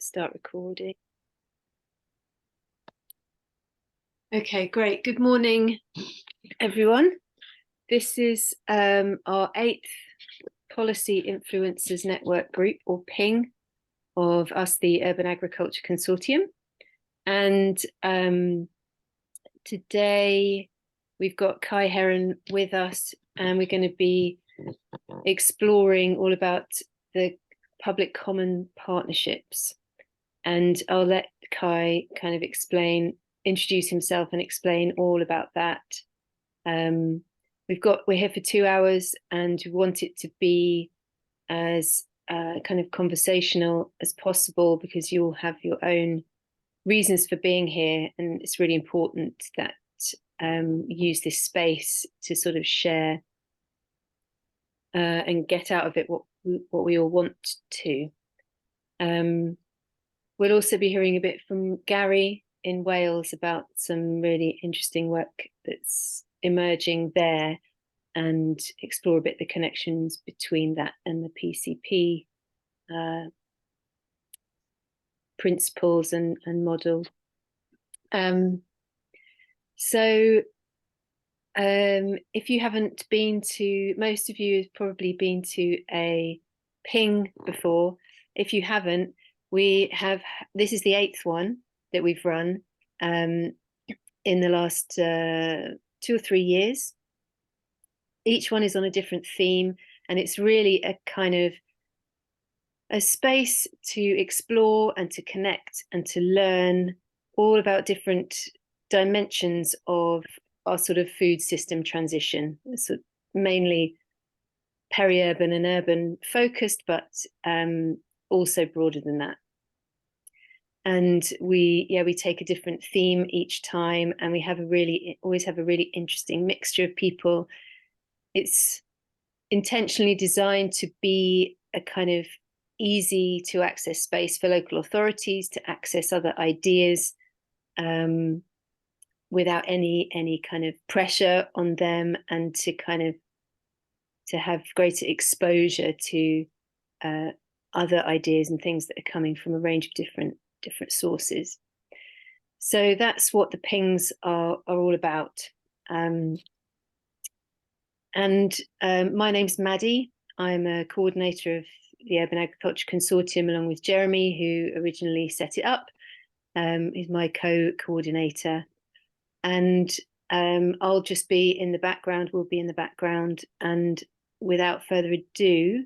start recording. Okay, great. Good morning, everyone. This is our 8th Policy Influencers Network group, or PING, of us, the Urban Agriculture Consortium. And today we've got Kai Heron with us, and we're going to be exploring all about the public common partnerships. And I'll let Kai kind of introduce himself and explain all about that. We're here for 2 hours, and we want it to be as kind of conversational as possible, because you'll have your own reasons for being here, and it's really important that use this space to sort of share and get out of it what we all want to. We'll also be hearing a bit from Gary in Wales about some really interesting work that's emerging there, and explore a bit the connections between that and the PCP principles and model. So if you haven't been to, most of you have probably been to a PING before. If you haven't, this is the 8th one that we've run in the last 2 or 3 years. Each one is on a different theme, and it's really a kind of a space to explore and to connect and to learn all about different dimensions of our sort of food system transition. So mainly peri-urban and urban focused, but also broader than that. And we take a different theme each time, and we always have a really interesting mixture of people. It's intentionally designed to be a kind of easy to access space for local authorities to access other ideas without any kind of pressure on them, and to have greater exposure to other ideas and things that are coming from a range of different sources. So that's what the PINGs are all about. My name's Maddie. I'm a coordinator of the Urban Agriculture Consortium, along with Jeremy, who originally set it up. He's my co-coordinator. And I'll just be in the background, we'll be in the background. And without further ado,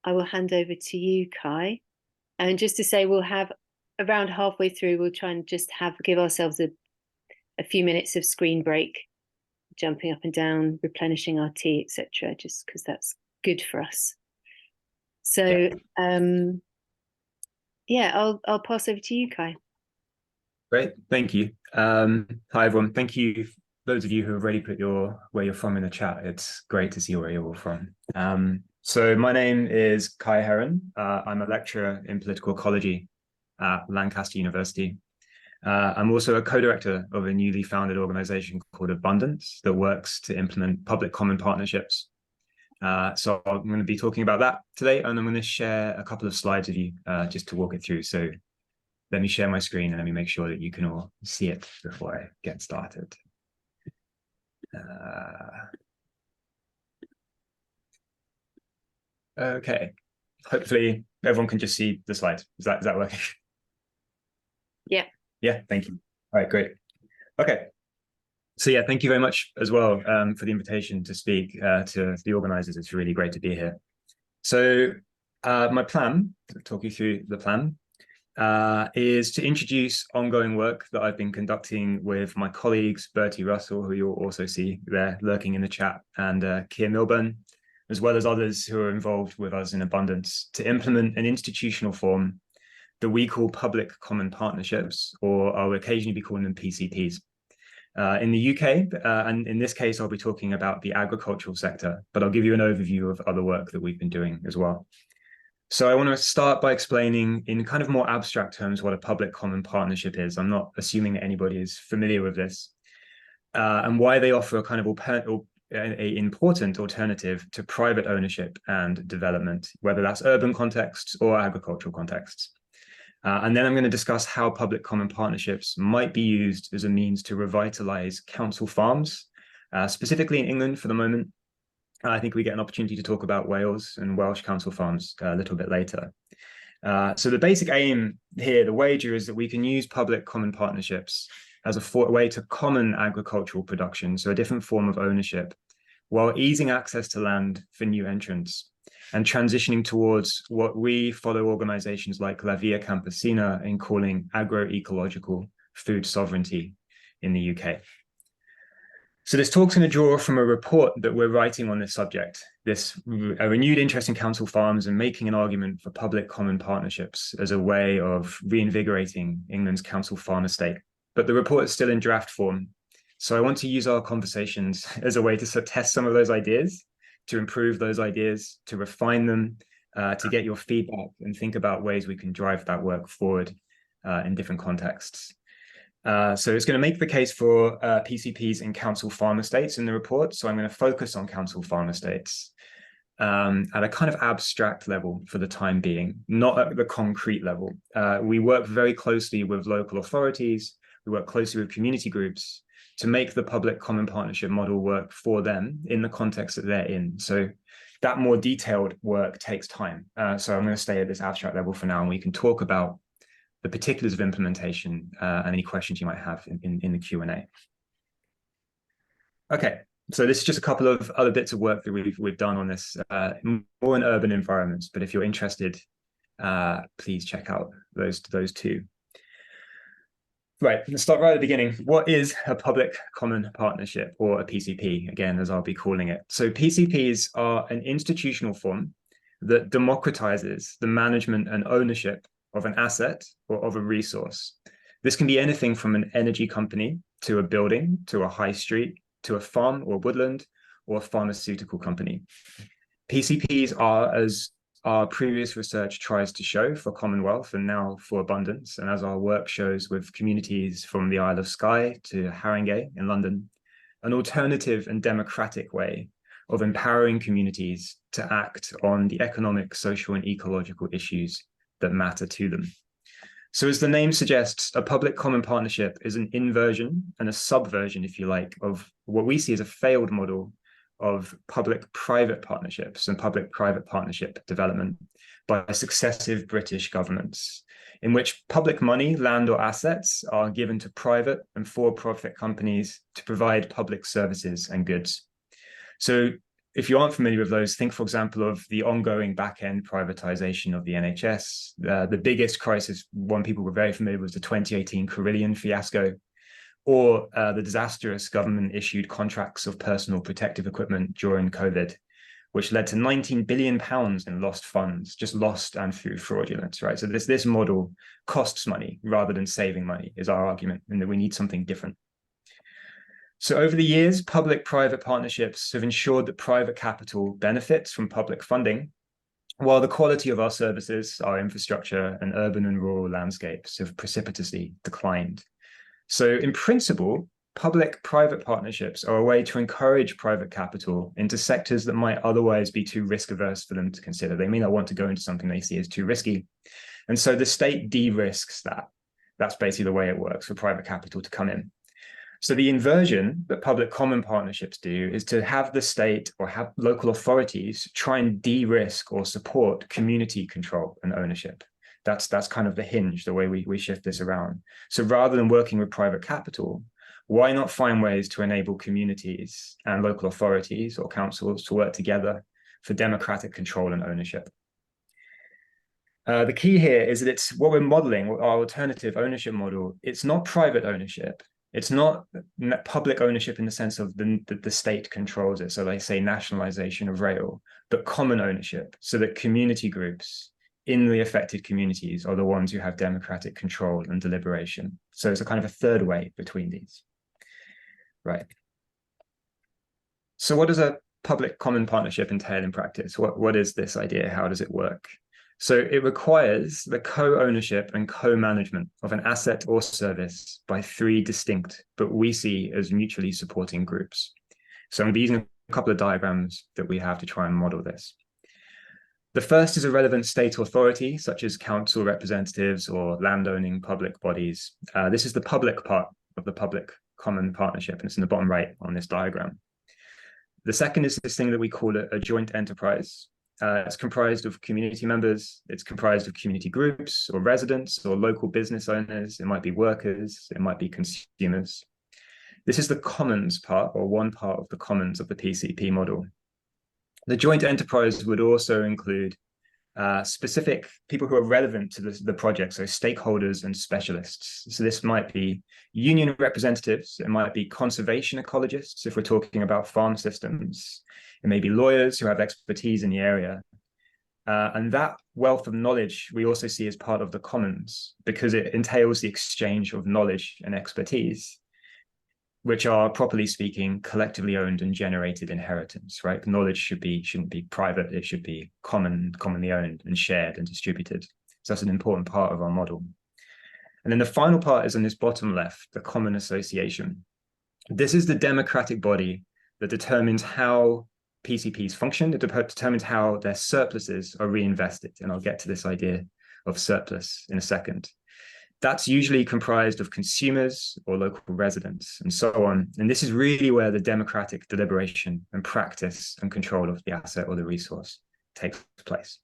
I will hand over to you, Kai. And just to say, we'll have around halfway through, we'll try and just give ourselves a few minutes of screen break, jumping up and down, replenishing our tea, etc., just because that's good for us. So I'll pass over to you, Kai. Great, thank you. Hi everyone, thank you those of you who have already put where you're from in the chat. It's great to see where you're all from. So my name is Kai Heron. I'm a lecturer in political ecology at Lancaster University. I'm also a co-director of a newly founded organization called Abundance that works to implement public common partnerships. So I'm going to be talking about that today, and I'm going to share a couple of slides with you just to walk it through. So let me share my screen and let me make sure that you can all see it before I get started. Okay, hopefully everyone can just see the slides. Is that working? Yeah. Yeah, thank you. All right, great. Okay. So yeah, thank you very much as well for the invitation to speak to the organizers. It's really great to be here. So my plan, to talk you through the plan, is to introduce ongoing work that I've been conducting with my colleagues, Bertie Russell, who you'll also see there lurking in the chat, and Keir Milburn, as well as others who are involved with us in Abundance, to implement an institutional form that we call public common partnerships, or I'll occasionally be calling them PCPs. In the UK, and in this case, I'll be talking about the agricultural sector, but I'll give you an overview of other work that we've been doing as well. So I want to start by explaining in kind of more abstract terms what a public common partnership is. I'm not assuming that anybody is familiar with this, and why they offer a kind of an important alternative to private ownership and development, whether that's urban contexts or agricultural contexts. And then I'm going to discuss how public common partnerships might be used as a means to revitalize council farms, specifically in England for the moment. I think we get an opportunity to talk about Wales and Welsh council farms a little bit later. So the basic aim here, the wager, is that we can use public common partnerships as a way to common agricultural production, so a different form of ownership, while easing access to land for new entrants and transitioning towards what we follow organizations like La Via Campesina in calling agroecological food sovereignty in the UK. So this talk's going to draw from a report that we're writing on this subject, a renewed interest in council farms and making an argument for public common partnerships as a way of reinvigorating England's council farm estate. But the report is still in draft form. So I want to use our conversations as a way to test some of those ideas, to improve those ideas, to refine them, to get your feedback and think about ways we can drive that work forward in different contexts. So it's going to make the case for PCPs in council farm estates in the report. So I'm going to focus on council farm estates at a kind of abstract level for the time being, not at the concrete level. We work very closely with local authorities. We work closely with community groups to make the public common partnership model work for them in the context that they're in. So that more detailed work takes time. So I'm going to stay at this abstract level for now, and we can talk about the particulars of implementation and any questions you might have in the Q&A. Okay, so this is just a couple of other bits of work that we've done on this, more in urban environments, but if you're interested, please check out those two. Right, let's start right at the beginning. What is a public common partnership, or a PCP, again, as I'll be calling it? So PCPs are an institutional form that democratizes the management and ownership of an asset or of a resource. This can be anything from an energy company to a building, to a high street, to a farm or woodland, or a pharmaceutical company. PCPs are, as our previous research tries to show, for commonwealth and now for abundance, and as our work shows with communities from the Isle of Skye to Haringey in London, an alternative and democratic way of empowering communities to act on the economic, social, and ecological issues that matter to them. So as the name suggests, a public common partnership is an inversion and a subversion, if you like, of what we see as a failed model of public-private partnerships and public-private partnership development by successive British governments, in which public money, land, or assets are given to private and for-profit companies to provide public services and goods. So if you aren't familiar with those, think, for example, of the ongoing back-end privatization of the NHS. The biggest crisis, one people were very familiar with, was the 2018 Carillion fiasco, or the disastrous government-issued contracts of personal protective equipment during COVID, which led to £19 billion in lost funds, just lost and through fraudulence, right? So this model costs money rather than saving money, is our argument, and that we need something different. So over the years, public-private partnerships have ensured that private capital benefits from public funding, while the quality of our services, our infrastructure, and urban and rural landscapes have precipitously declined. So in principle, public-private partnerships are a way to encourage private capital into sectors that might otherwise be too risk-averse for them to consider. They may not want to go into something they see as too risky. And so the state de-risks that. That's basically the way it works for private capital to come in. So the inversion that public common partnerships do is to have the state or have local authorities try and de-risk or support community control and ownership. That's kind of the hinge, the way we shift this around. So rather than working with private capital, why not find ways to enable communities and local authorities or councils to work together for democratic control and ownership? The key here is that it's what we're modeling, our alternative ownership model. It's not private ownership. It's not public ownership in the sense of the state controls it. So they say nationalization of rail, but common ownership, so that community groups in the affected communities are the ones who have democratic control and deliberation. So it's a kind of a third way between these. Right. So what does a public common partnership entail in practice? What is this idea? How does it work? So it requires the co-ownership and co-management of an asset or service by three distinct, but we see as mutually supporting groups. So I'm going to be using a couple of diagrams that we have to try and model this. The first is a relevant state authority, such as council representatives or landowning public bodies. This is the public part of the public common partnership, and it's in the bottom right on this diagram. The second is this thing that we call a joint enterprise. It's comprised of community members, it's comprised of community groups or residents or local business owners, it might be workers, it might be consumers. This is the commons part, or one part of the commons of the PCP model. The joint enterprise would also include specific people who are relevant to the project, so stakeholders and specialists. So this might be union representatives, it might be conservation ecologists if we're talking about farm systems, it may be lawyers who have expertise in the area. And that wealth of knowledge we also see as part of the commons because it entails the exchange of knowledge and expertise, which are, properly speaking, collectively owned and generated inheritance, right? Knowledge shouldn't be private, it should be commonly owned and shared and distributed. So that's an important part of our model. And then the final part is on this bottom left, the common association. This is the democratic body that determines how PCPs function, it determines how their surpluses are reinvested. And I'll get to this idea of surplus in a second. That's usually comprised of consumers or local residents and so on. And this is really where the democratic deliberation and practice and control of the asset or the resource takes place.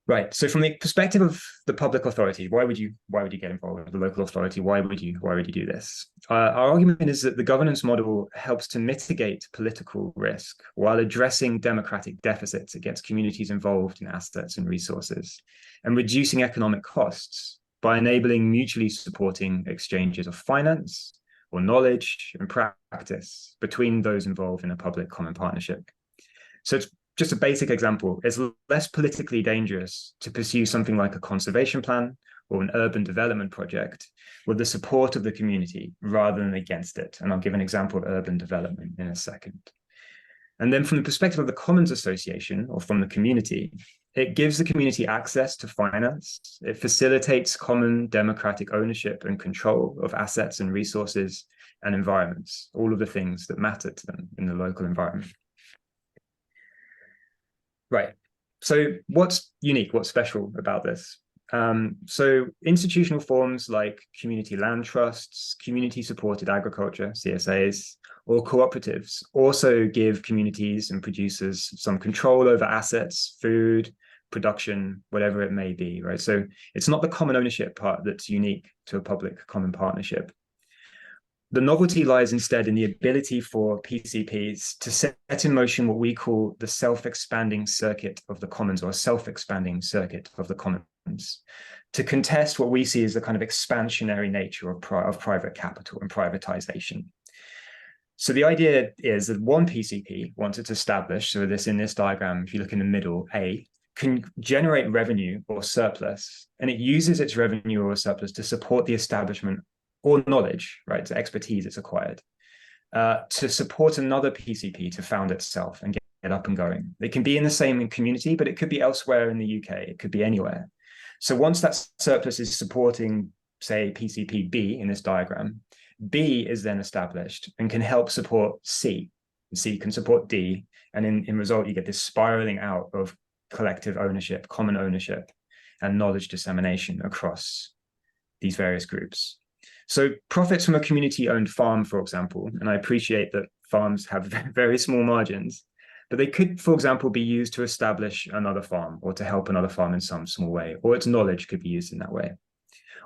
Right, so from the perspective of the public authority, why would you get involved with the local authority? Why would you do this? Our argument is that the governance model helps to mitigate political risk while addressing democratic deficits against communities involved in assets and resources, and reducing economic costs by enabling mutually supporting exchanges of finance or knowledge and practice between those involved in a public common partnership. So it's just a basic example, it's less politically dangerous to pursue something like a conservation plan or an urban development project with the support of the community rather than against it. And I'll give an example of urban development in a second. And then from the perspective of the Commons Association or from the community, it gives the community access to finance. It facilitates common democratic ownership and control of assets and resources and environments, all of the things that matter to them in the local environment. Right. So what's unique, what's special about this? So institutional forms like community land trusts, community-supported agriculture, CSAs, or cooperatives also give communities and producers some control over assets, food, production, whatever it may be, right? So it's not the common ownership part that's unique to a public common partnership. The novelty lies instead in the ability for PCPs to set in motion what we call the self-expanding circuit of the commons, or a self-expanding circuit of the commons, to contest what we see as the kind of expansionary nature of private capital and privatization. So the idea is that one PCP, once it's established, so this in this diagram, if you look in the middle, A, can generate revenue or surplus, and it uses its revenue or surplus to support the establishment or knowledge, right, so expertise it's acquired, to support another PCP to found itself and get up and going. It can be in the same community, but it could be elsewhere in the UK, it could be anywhere. So once that surplus is supporting, say, PCP B in this diagram, B is then established and can help support C. C can support D, and in result, you get this spiraling out of collective ownership, common ownership, and knowledge dissemination across these various groups. So profits from a community-owned farm, for example, and I appreciate that farms have very small margins, but they could, for example, be used to establish another farm or to help another farm in some small way, or its knowledge could be used in that way.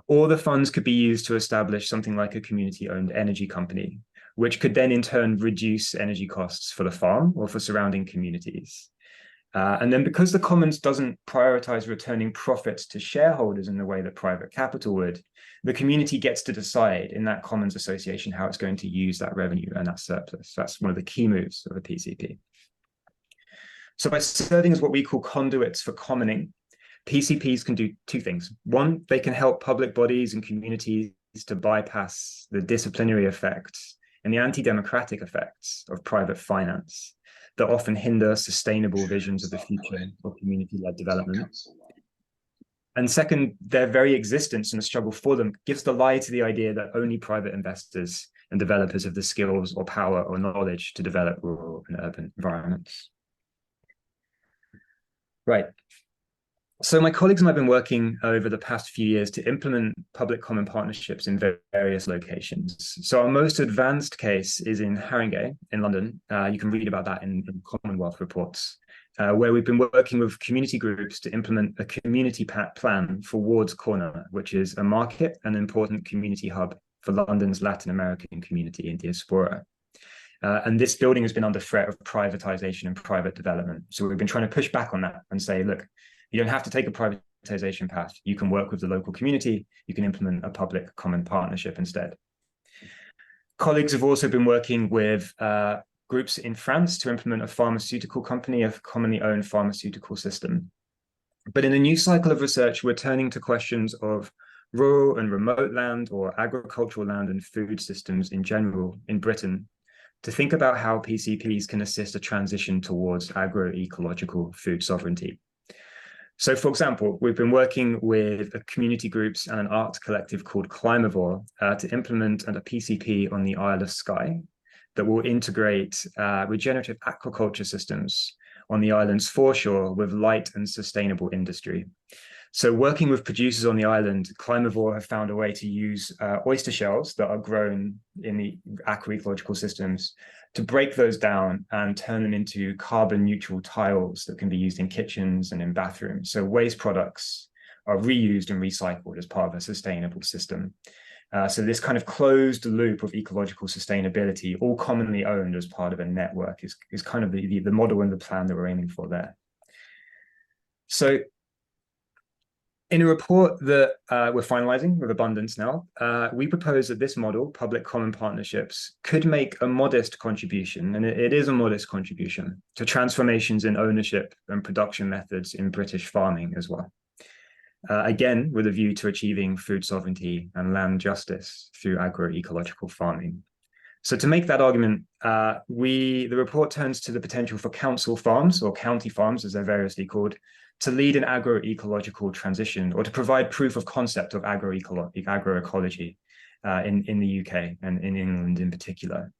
Or the funds could be used to establish something like a community-owned energy company, which could then in turn reduce energy costs for the farm or for surrounding communities. And then because the commons doesn't prioritize returning profits to shareholders in the way that private capital would, the community gets to decide in that commons association how it's going to use that revenue and that surplus. So that's one of the key moves of a PCP. So by serving as what we call conduits for commoning, PCPs can do two things. One, they can help public bodies and communities to bypass the disciplinary effects and the anti-democratic effects of private finance that often hinder sustainable visions of the future of community-led development. And second, their very existence and the struggle for them gives the lie to the idea that only private investors and developers of the skills or power or knowledge to develop rural and urban environments. Right. So my colleagues and I have been working over the past few years to implement public common partnerships in various locations. So our most advanced case is in Haringey in London. You can read about that in Commonwealth reports, where we've been working with community groups to implement a community plan for Ward's Corner, which is a market and an important community hub for London's Latin American community in diaspora. And this building has been under threat of privatization and private development. So we've been trying to push back on that and say, look, you don't have to take a privatization path. You can work with the local community. You can implement a public common partnership instead. Colleagues have also been working with groups in France to implement a pharmaceutical company, a commonly owned pharmaceutical system. But in a new cycle of research, we're turning to questions of rural and remote land, or agricultural land and food systems in general in Britain, to think about how PCPs can assist a transition towards agroecological food sovereignty. So, for example, we've been working with community groups and an art collective called Climavore to implement a PCP on the Isle of Skye that will integrate regenerative aquaculture systems on the island's foreshore with light and sustainable industry. So working with producers on the island, Climavore have found a way to use oyster shells that are grown in the agroecological systems to break those down and turn them into carbon neutral tiles that can be used in kitchens and in bathrooms. So waste products are reused and recycled as part of a sustainable system. So this kind of closed loop of ecological sustainability, all commonly owned as part of a network, is kind of the model and the plan that we're aiming for there. So in a report that we're finalizing with Abundance now, we propose that this model, public common partnerships, could make a modest contribution, and it is a modest contribution, to transformations in ownership and production methods in British farming as well. Again, with a view to achieving food sovereignty and land justice through agroecological farming. So to make that argument, the report turns to the potential for council farms, or county farms as they're variously called, to lead an agroecological transition, or to provide proof of concept of agroecology in the UK and in England in particular.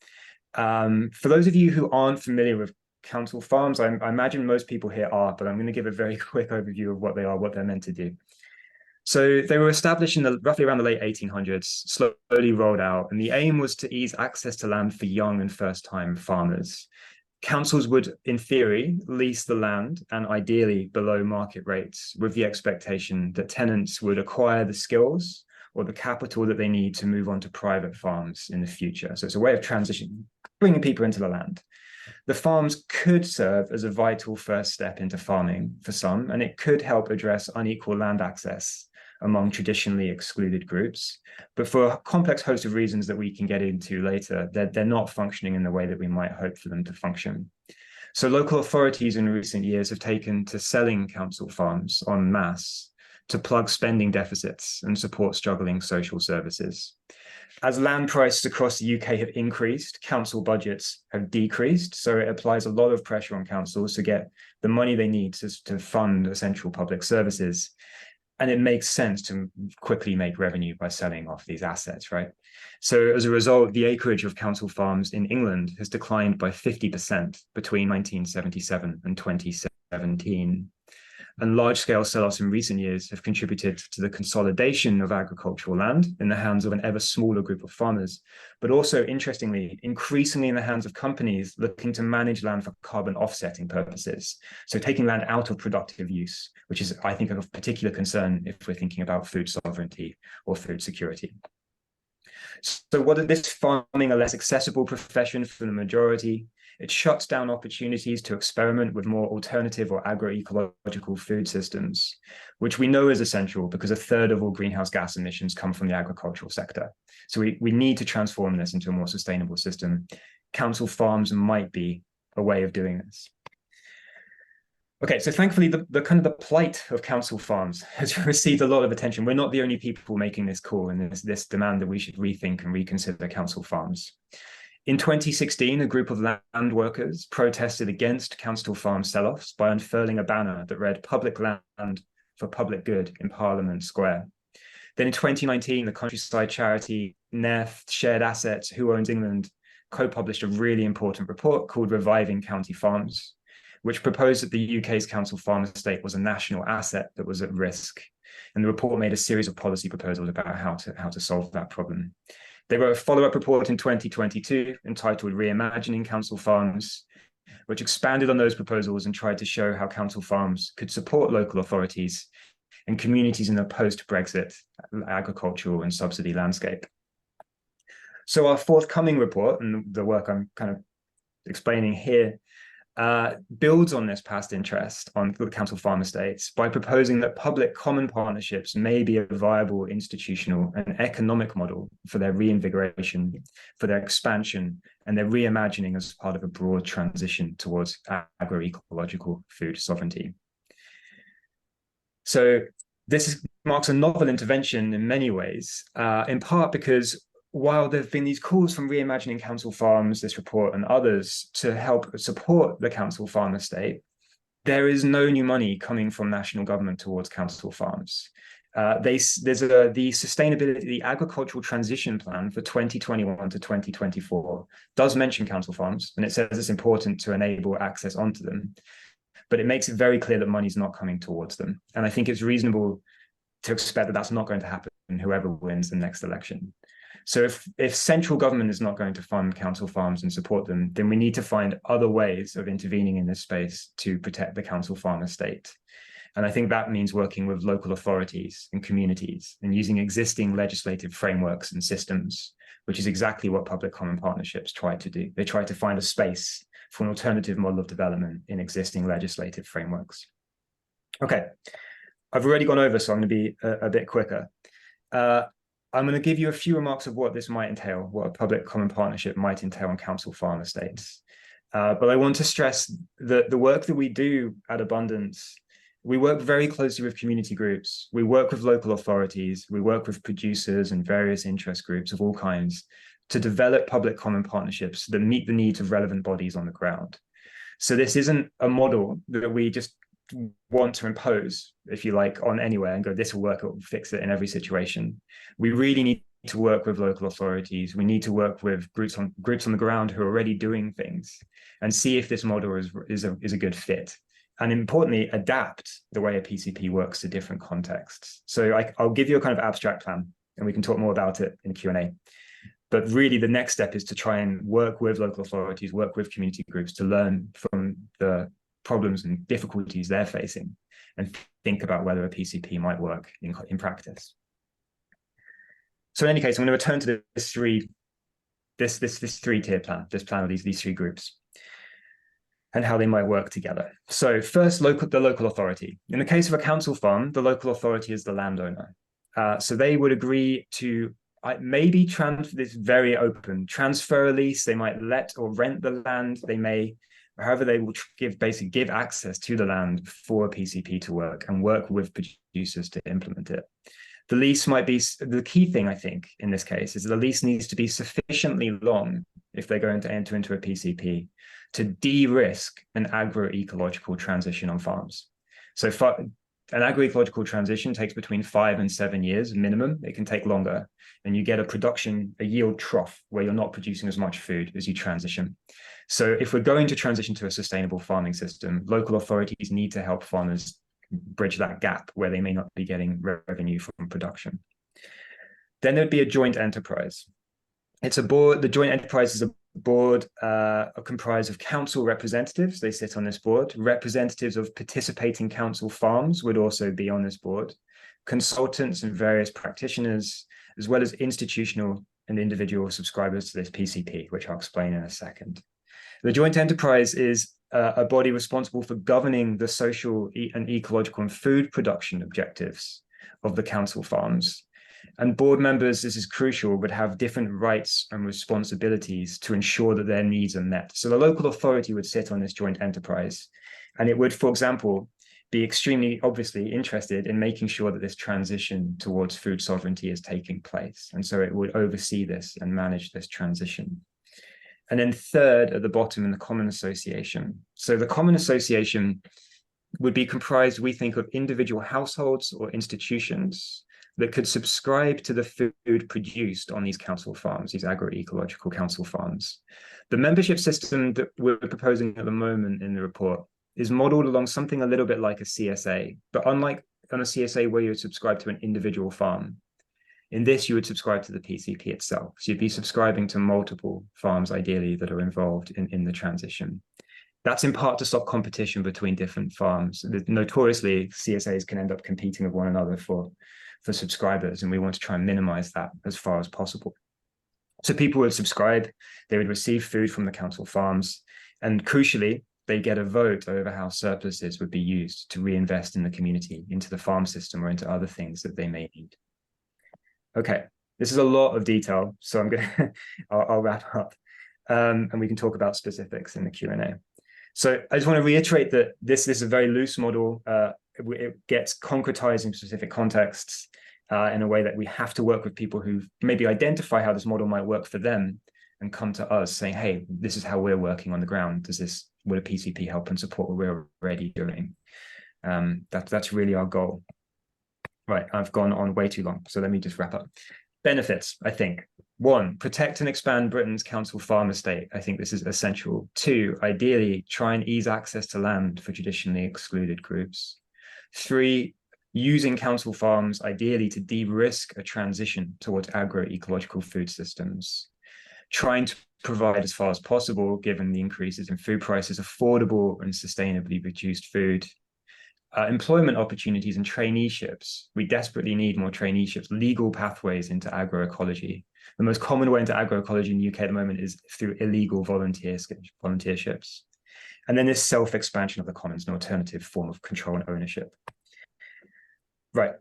For those of you who aren't familiar with council farms, I imagine most people here are, but I'm going to give a very quick overview of what they are, what they're meant to do. So they were established in roughly around the late 1800s, slowly rolled out, and the aim was to ease access to land for young and first-time farmers. Councils would, in theory, lease the land, and ideally below market rates, with the expectation that tenants would acquire the skills or the capital that they need to move on to private farms in the future. So it's a way of transition, bringing people into the land. The farms could serve as a vital first step into farming for some, and it could help address unequal land access among traditionally excluded groups. But for a complex host of reasons that we can get into later, they're not functioning in the way that we might hope for them to function. So local authorities in recent years have taken to selling council farms en masse to plug spending deficits and support struggling social services. As land prices across the UK have increased, council budgets have decreased, so it applies a lot of pressure on councils to get the money they need to fund essential public services. And it makes sense to quickly make revenue by selling off these assets, right? So as a result, the acreage of council farms in England has declined by 50% between 1977 and 2017. And large-scale sell-offs in recent years have contributed to the consolidation of agricultural land in the hands of an ever smaller group of farmers, but also, interestingly, increasingly in the hands of companies looking to manage land for carbon offsetting purposes. So taking land out of productive use, which is, I think, of particular concern if we're thinking about food sovereignty or food security. So what is this farming a less accessible profession for the majority? It shuts down opportunities to experiment with more alternative or agroecological food systems, which we know is essential because a third of all greenhouse gas emissions come from the agricultural sector. So we need to transform this into a more sustainable system. Council farms might be a way of doing this. Okay, so thankfully, the kind of the plight of council farms has received a lot of attention. We're not the only people making this call and this demand that we should rethink and reconsider council farms. In 2016, a group of land workers protested against council farm sell-offs by unfurling a banner that read "Public Land for Public Good" in Parliament Square. Then in 2019, the countryside charity NEF Shared Assets, Who Owns England, co-published a really important report called Reviving County Farms, which proposed that the UK's council farm estate was a national asset that was at risk. And the report made a series of policy proposals about how to solve that problem. They wrote a follow-up report in 2022 entitled Reimagining Council Farms, which expanded on those proposals and tried to show how council farms could support local authorities and communities in a post-Brexit agricultural and subsidy landscape. So our forthcoming report, and the work I'm kind of explaining here, builds on this past interest on the council farm estates by proposing that public common partnerships may be a viable institutional and economic model for their reinvigoration, for their expansion, and their reimagining as part of a broad transition towards agroecological food sovereignty. So this marks a novel intervention in many ways, in part because while there have been these calls from Reimagining Council Farms, this report and others to help support the council farm estate, there is no new money coming from national government towards council farms. The sustainability, the agricultural transition plan for 2021 to 2024 does mention council farms, and it says it's important to enable access onto them, but it makes it very clear that money's not coming towards them. And I think it's reasonable to expect that that's not going to happen, whoever wins the next election. So if central government is not going to fund council farms and support them, then we need to find other ways of intervening in this space to protect the council farm estate. And I think that means working with local authorities and communities and using existing legislative frameworks and systems, which is exactly what public common partnerships try to do. They try to find a space for an alternative model of development in existing legislative frameworks. Okay, I've already gone over, so I'm going to be a bit quicker. I'm going to give you a few remarks of what this might entail, what a public common partnership might entail on council farm estates. But I want to stress that the work that we do at Abundance, we work very closely with community groups. We work with local authorities. We work with producers and various interest groups of all kinds to develop public common partnerships that meet the needs of relevant bodies on the ground. So this isn't a model that we just want to impose, if you like, on anywhere and go, this will work, it will fix it in every situation. We really need to work with local authorities. We need to work with groups on the ground who are already doing things and see if this model is a good fit. And importantly, adapt the way a PCP works to different contexts. So I'll give you a kind of abstract plan and we can talk more about it in Q&A. But really the next step is to try and work with local authorities, work with community groups to learn from the problems and difficulties they're facing and think about whether a PCP might work in practice. So in any case, I'm going to return to this three-tier plan, this plan of these three groups and how they might work together. So first, the local authority. In the case of a council farm, the local authority is the landowner. So they would agree to maybe this very open, transfer a lease, they might let or rent the land, they may, however, they will basically give access to the land for a PCP to work and work with producers to implement it. The lease might be, the key thing I think in this case is the lease needs to be sufficiently long if they're going to enter into a PCP to de-risk an agroecological transition on farms. So an agroecological transition takes between 5 and 7 years minimum. It can take longer, and you get a yield trough where you're not producing as much food as you transition. So if we're going to transition to a sustainable farming system, local authorities need to help farmers bridge that gap where they may not be getting revenue from production. Then there'd be a joint enterprise. It's a board. The joint enterprise is a board comprised of council representatives. They sit on this board. Representatives of participating council farms would also be on this board. Consultants and various practitioners, as well as institutional and individual subscribers to this PCP, which I'll explain in a second. The joint enterprise is a body responsible for governing the social and ecological and food production objectives of the council farms. And board members, this is crucial, would have different rights and responsibilities to ensure that their needs are met. So the local authority would sit on this joint enterprise, and it would, for example, be extremely obviously interested in making sure that this transition towards food sovereignty is taking place. And so it would oversee this and manage this transition. And then third, at the bottom, in the Common Association. So the Common Association would be comprised, we think, of individual households or institutions that could subscribe to the food produced on these council farms, these agroecological council farms. The membership system that we're proposing at the moment in the report is modeled along something a little bit like a CSA, but unlike on a CSA where you would subscribe to an individual farm, in this you would subscribe to the PCP itself. So you'd be subscribing to multiple farms, ideally, that are involved in the transition. That's in part to stop competition between different farms. Notoriously, CSAs can end up competing with one another for subscribers, and we want to try and minimize that as far as possible. So people would subscribe, they would receive food from the council farms, and crucially, they get a vote over how surpluses would be used to reinvest in the community, into the farm system, or into other things that they may need. Okay, this is a lot of detail, so I'm gonna I'll wrap up, and we can talk about specifics in the Q&A. So I just want to reiterate that this is a very loose model. It gets concretized in specific contexts in a way that we have to work with people who maybe identify how this model might work for them and come to us saying, hey, this is how we're working on the ground. Would a PCP help and support what we're already doing? That's really our goal. Right, I've gone on way too long, so let me just wrap up. Benefits, I think. 1, protect and expand Britain's council farm estate. I think this is essential. 2, ideally, try and ease access to land for traditionally excluded groups. 3, using council farms, ideally, to de-risk a transition towards agroecological food systems. Trying to provide, as far as possible, given the increases in food prices, affordable and sustainably produced food. Employment opportunities and traineeships. We desperately need more traineeships, legal pathways into agroecology. The most common way into agroecology in the UK at the moment is through illegal volunteerships. And then this self-expansion of the commons, an alternative form of control and ownership. Right.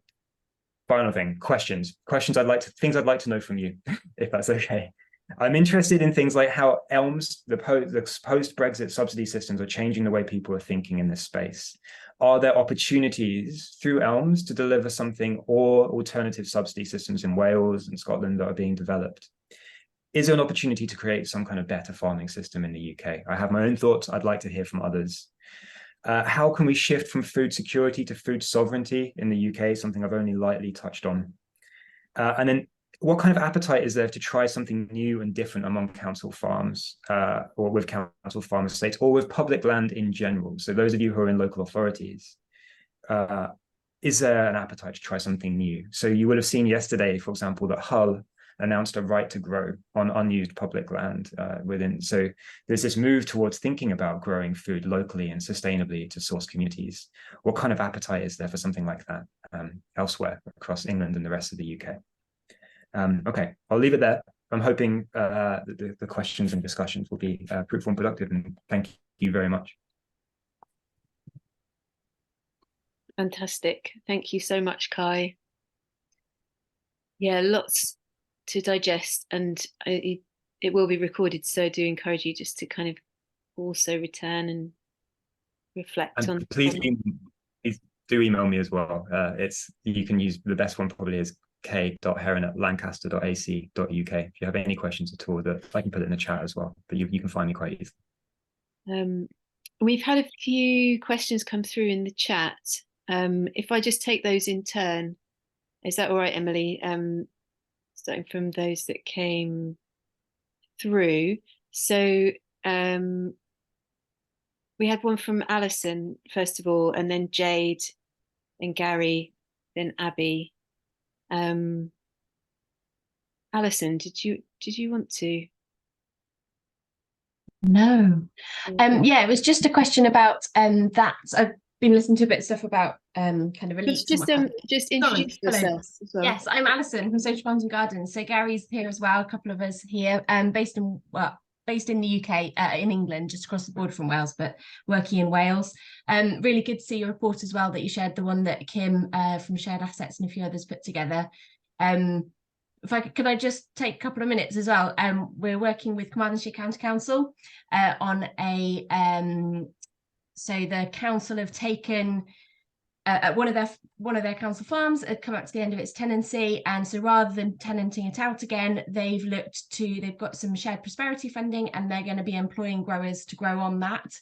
Final thing, questions. Things I'd like to know from you, if that's okay. I'm interested in things like how ELMS, the post-Brexit subsidy systems, are changing the way people are thinking in this space. Are there opportunities through ELMS to deliver something, or alternative subsidy systems in Wales and Scotland that are being developed? Is there an opportunity to create some kind of better farming system in the UK? I have my own thoughts. I'd like to hear from others. How can we shift from food security to food sovereignty in the UK? Something I've only lightly touched on. And then what kind of appetite is there to try something new and different among council farms, or with council farm estates, or with public land in general? So those of you who are in local authorities, is there an appetite to try something new? So you would have seen yesterday, for example, that Hull announced a right to grow on unused public land so there's this move towards thinking about growing food locally and sustainably to source communities. What kind of appetite is there for something like that elsewhere across England and the rest of the UK? Okay, I'll leave it there. I'm hoping the questions and discussions will be fruitful and productive, and thank you very much. Fantastic. Thank you so much, Kai. Yeah, lots to digest, and it will be recorded, so I do encourage you just to kind of also return and reflect on. Please do email me as well. You can use the best one probably is k.heron@lancaster.ac.uk. If you have any questions at all, that I can put it in the chat as well, but you can find me quite easily. We've had a few questions come through in the chat. If I just take those in turn, is that all right, Emily? Starting from those that came through. So we had one from Alison, first of all, and then Jade, then Gary, then Abby. Alison, did you want to? No. Yeah, it was just a question about that. I've been listening to a bit of stuff about kind of elites. Just introduce yourself as well. Yes, I'm Alison from Social Farms and Gardens. So Gary's here as well, a couple of us here, based in the UK, in England, just across the border from Wales, but working in Wales. Really good to see your report as well that you shared, the one that Kim from Shared Assets and a few others put together. Could I just take a couple of minutes as well? We're working with Carmarthenshire County Council on a so the council have taken one of their council farms had come up to the end of its tenancy, and so rather than tenanting it out again, they've got some shared prosperity funding, and they're going to be employing growers to grow on that,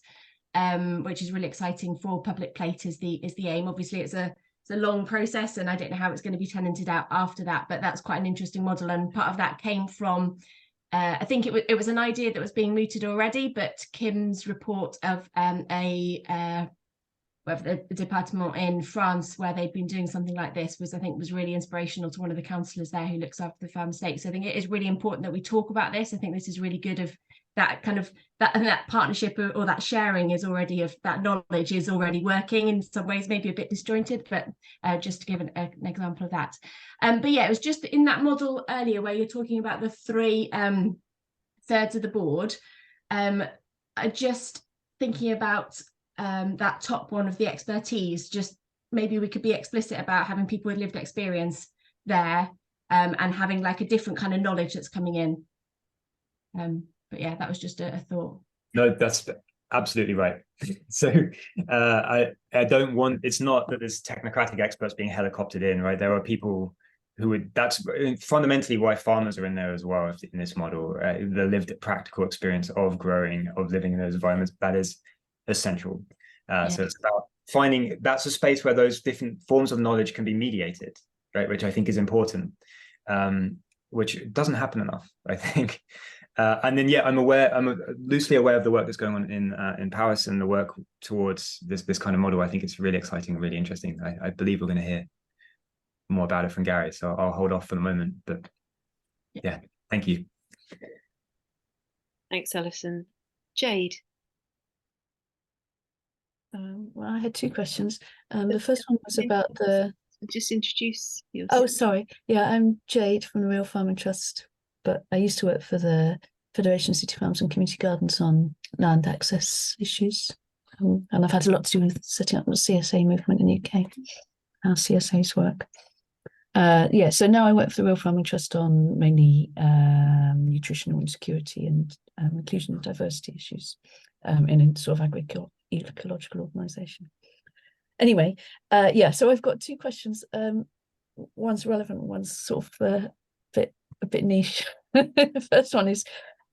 which is really exciting for public plate is the aim. Obviously it's a a long process, and I don't know how it's going to be tenanted out after that, but that's quite an interesting model. And part of that came from, I think it was an idea that was being mooted already, but Kim's report of a department in France where they'd been doing something like this was really inspirational to one of the councillors there who looks after the farm estate. So I think it is really important that we talk about this. I think this is really good of that kind of that partnership or that sharing is already of that knowledge is already working in some ways, maybe a bit disjointed, but just to give an example of that. But yeah, it was just in that model earlier where you're talking about the 3 thirds of the board. Just thinking about that top one of the expertise, just maybe we could be explicit about having people with lived experience there, and having like a different kind of knowledge that's coming in. But yeah, that was just a thought. No, that's absolutely right. So I don't want, it's not that there's technocratic experts being helicoptered in, right? There are people who would, that's fundamentally why farmers are in there as well in this model. The lived practical experience of growing, of living in those environments, that is essential. So it's about finding, that's a space where those different forms of knowledge can be mediated, right? Which I think is important, which doesn't happen enough, I think. And then, yeah, I'm loosely aware of the work that's going on in Paris and the work towards this kind of model. I think it's really exciting, really interesting. I believe we're going to hear more about it from Gary, so I'll hold off for the moment. But yeah, thank you. Thanks, Alison. Jade. Well, I had 2 questions. The first one was about the... Just introduce yourself. Oh, sorry. Yeah, I'm Jade from the Real Farming Trust, but I used to work for the Federation of City Farms and Community Gardens on land access issues. And I've had a lot to do with setting up the CSA movement in the UK, how CSAs work. Yeah, so now I work for the Real Farming Trust on mainly nutritional insecurity and inclusion and diversity issues in a sort of agroecological organisation. Anyway, yeah, so I've got 2 questions. One's relevant, one's sort of a bit niche. The first one is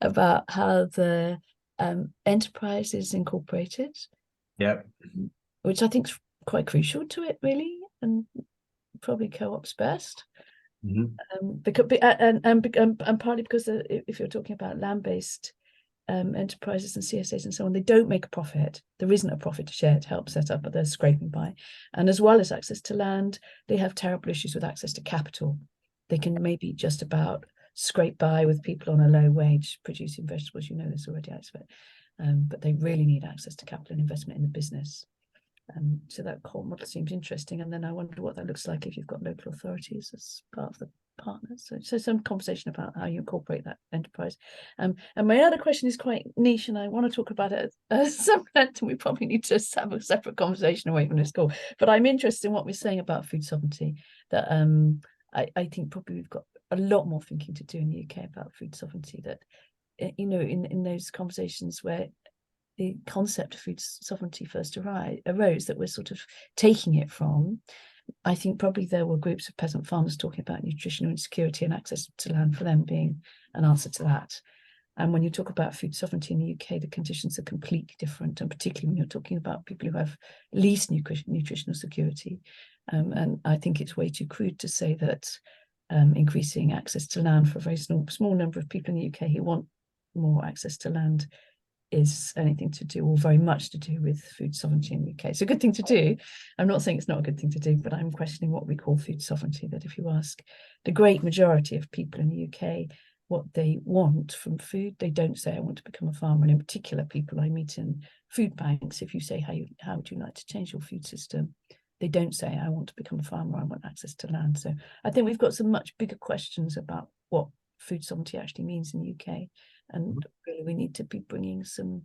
about how the enterprise is incorporated. Yeah. Which I think is quite crucial to it, really, and probably co-ops best. Because and partly because if you're talking about land-based enterprises and CSAs and so on, they don't make a profit. There isn't a profit to share to help set up, but they're scraping by. And as well as access to land, they have terrible issues with access to capital. They can maybe just about scrape by with people on a low wage producing vegetables. You know this already, I expect. But they really need access to capital and investment in the business. So that core model seems interesting. And then I wonder what that looks like if you've got local authorities as part of the partners. So some conversation about how you incorporate that enterprise. And my other question is quite niche, and I want to talk about it at some length, and we probably need to have a separate conversation away from this call. But I'm interested in what we're saying about food sovereignty, that I think probably we've got a lot more thinking to do in the UK about food sovereignty, that, you know, in those conversations where the concept of food sovereignty first arose, that we're sort of taking it from. I think probably there were groups of peasant farmers talking about nutritional insecurity and access to land for them being an answer to that. And when you talk about food sovereignty in the UK, the conditions are completely different, and particularly when you're talking about people who have least nutritional security. And I think it's way too crude to say that increasing access to land for a very small number of people in the UK who want more access to land is anything to do, or very much to do, with food sovereignty in the UK. It's a good thing to do. I'm not saying it's not a good thing to do, but I'm questioning what we call food sovereignty. That if you ask the great majority of people in the UK what they want from food, they don't say, I want to become a farmer. And in particular, people I meet in food banks, if you say, how would you like to change your food system? They don't say, I want to become a farmer, I want access to land. So I think we've got some much bigger questions about what food sovereignty actually means in the UK. And really we need to be bringing some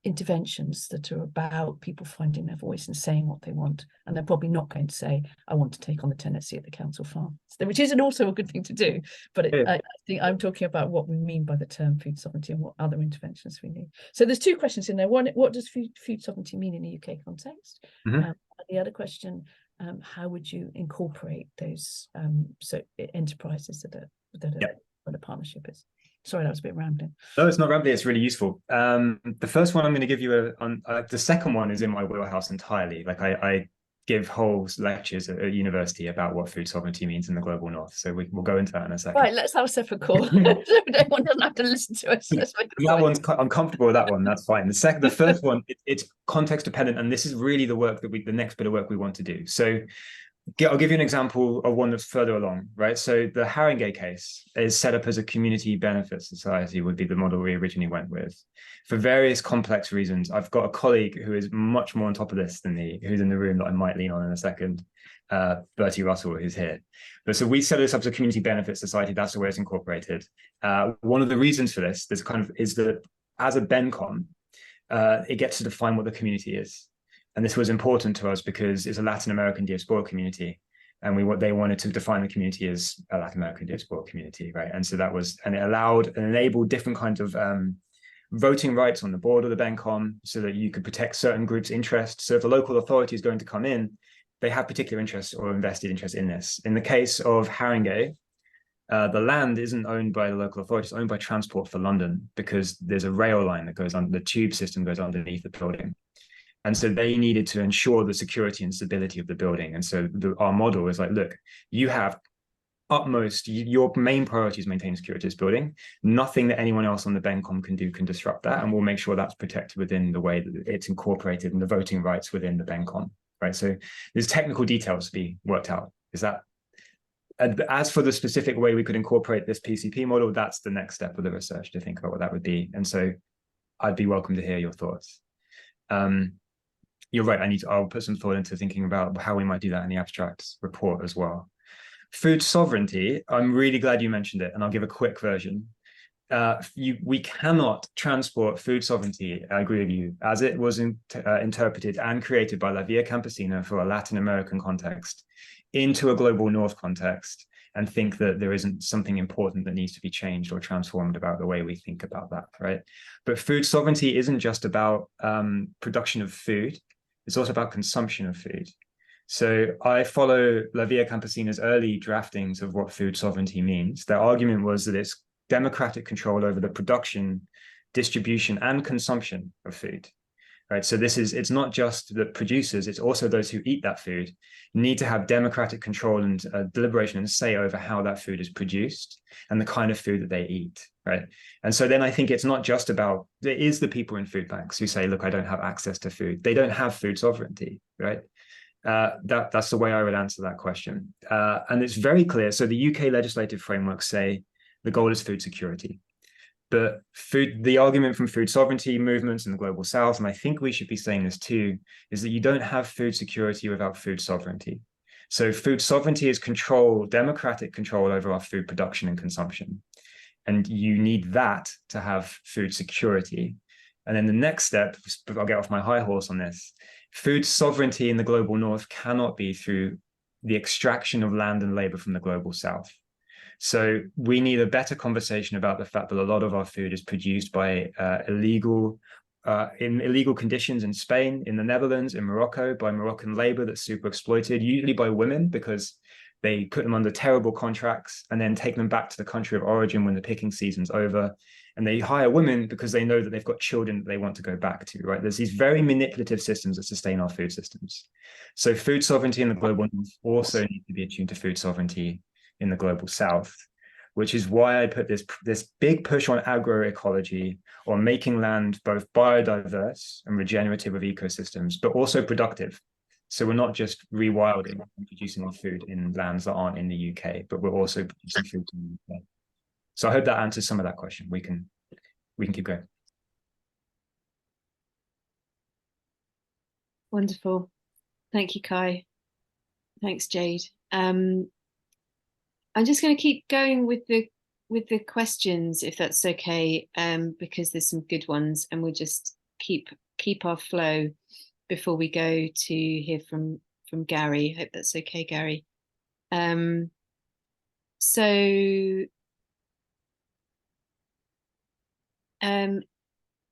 interventions that are about people finding their voice and saying what they want. And they're probably not going to say, I want to take on the tenancy at the council farm, which isn't also a good thing to do. But I think I'm talking about what we mean by the term food sovereignty and what other interventions we need. So there's 2 questions in there. One, what does food sovereignty mean in the UK context? And the other question, how would you incorporate those enterprises that what a partnership is? Sorry, that was a bit rambling. No, it's not rambling. It's really useful. The first one I'm going to give you the second one is in my wheelhouse entirely. Like I give whole lectures at a university about what food sovereignty means in the global north. So we'll go into that in a second. Right, let's have a separate call. Everyone doesn't have to listen to us. That one's, I'm comfortable with that one. That's fine. The first one, it's context dependent, and this is really the work that the next bit of work we want to do. So I'll give you an example of one that's further along, right? So the Haringey case is set up as a community benefit society, would be the model we originally went with. For various complex reasons, I've got a colleague who is much more on top of this than me, who's in the room that I might lean on in a second, Bertie Russell, who's here. But so we set this up as a community benefit society. That's the way it's incorporated. One of the reasons for this is that as a BenCom, it gets to define what the community is. And this was important to us because it's a Latin American diaspora community, and they wanted to define the community as a Latin American diaspora community, right? And so it allowed and enabled different kinds of voting rights on the board of the BenCom, so that you could protect certain groups' interests. So if the local authority is going to come in, they have particular interest or invested interest in this. In the case of Haringey, the land isn't owned by the local authority, it's owned by Transport for London, because there's a rail line that goes on, the tube system goes underneath the building. And so they needed to ensure the security and stability of the building. And so our model is like, look, you have your main priority is maintaining security of this building. Nothing that anyone else on the BenCom can do can disrupt that. And we'll make sure that's protected within the way that it's incorporated in the voting rights within the BenCom, right? So there's technical details to be worked out. Is that, as for the specific way we could incorporate this PCP model, that's the next step of the research, to think about what that would be. And so I'd be welcome to hear your thoughts. You're right, I'll put some thought into thinking about how we might do that in the abstract report as well. Food sovereignty, I'm really glad you mentioned it, and I'll give a quick version. We cannot transport food sovereignty, I agree with you, as it was interpreted and created by La Via Campesina for a Latin American context, into a global north context, and think that there isn't something important that needs to be changed or transformed about the way we think about that, right? But food sovereignty isn't just about production of food, it's also about consumption of food. So I follow La Via Campesina's early draftings of what food sovereignty means. Their argument was that it's democratic control over the production, distribution, and consumption of food, right? So it's not just the producers, it's also those who eat that food need to have democratic control and deliberation and say over how that food is produced and the kind of food that they eat, right? And so then I think it's not just about, there is the people in food banks who say, look, I don't have access to food. They don't have food sovereignty, right? That's the way I would answer that question. And it's very clear. So the UK legislative frameworks say the goal is food security. But the argument from food sovereignty movements in the global south, and I think we should be saying this too, is that you don't have food security without food sovereignty. So food sovereignty is democratic control over our food production and consumption. And you need that to have food security. And then the next step, I'll get off my high horse on this, food sovereignty in the global north cannot be through the extraction of land and labor from the global south. So we need a better conversation about the fact that a lot of our food is produced by illegal conditions in Spain, in the Netherlands, in Morocco, by Moroccan labor that's super exploited, usually by women, because they put them under terrible contracts and then take them back to the country of origin when the picking season's over. And they hire women because they know that they've got children that they want to go back to, right? There's these very manipulative systems that sustain our food systems. So food sovereignty in the global north also needs to be attuned to food sovereignty in the global south, which is why I put this big push on agroecology, or making land both biodiverse and regenerative of ecosystems, but also productive. So we're not just rewilding and producing food in lands that aren't in the UK, but we're also producing food in the UK. So I hope that answers some of that question. We can keep going. Wonderful. Thank you, Kai. Thanks, Jade. I'm just going to keep going with the questions, if that's okay, because there's some good ones, and we'll just keep our flow before we go to hear from Gary. Hope that's okay, Gary.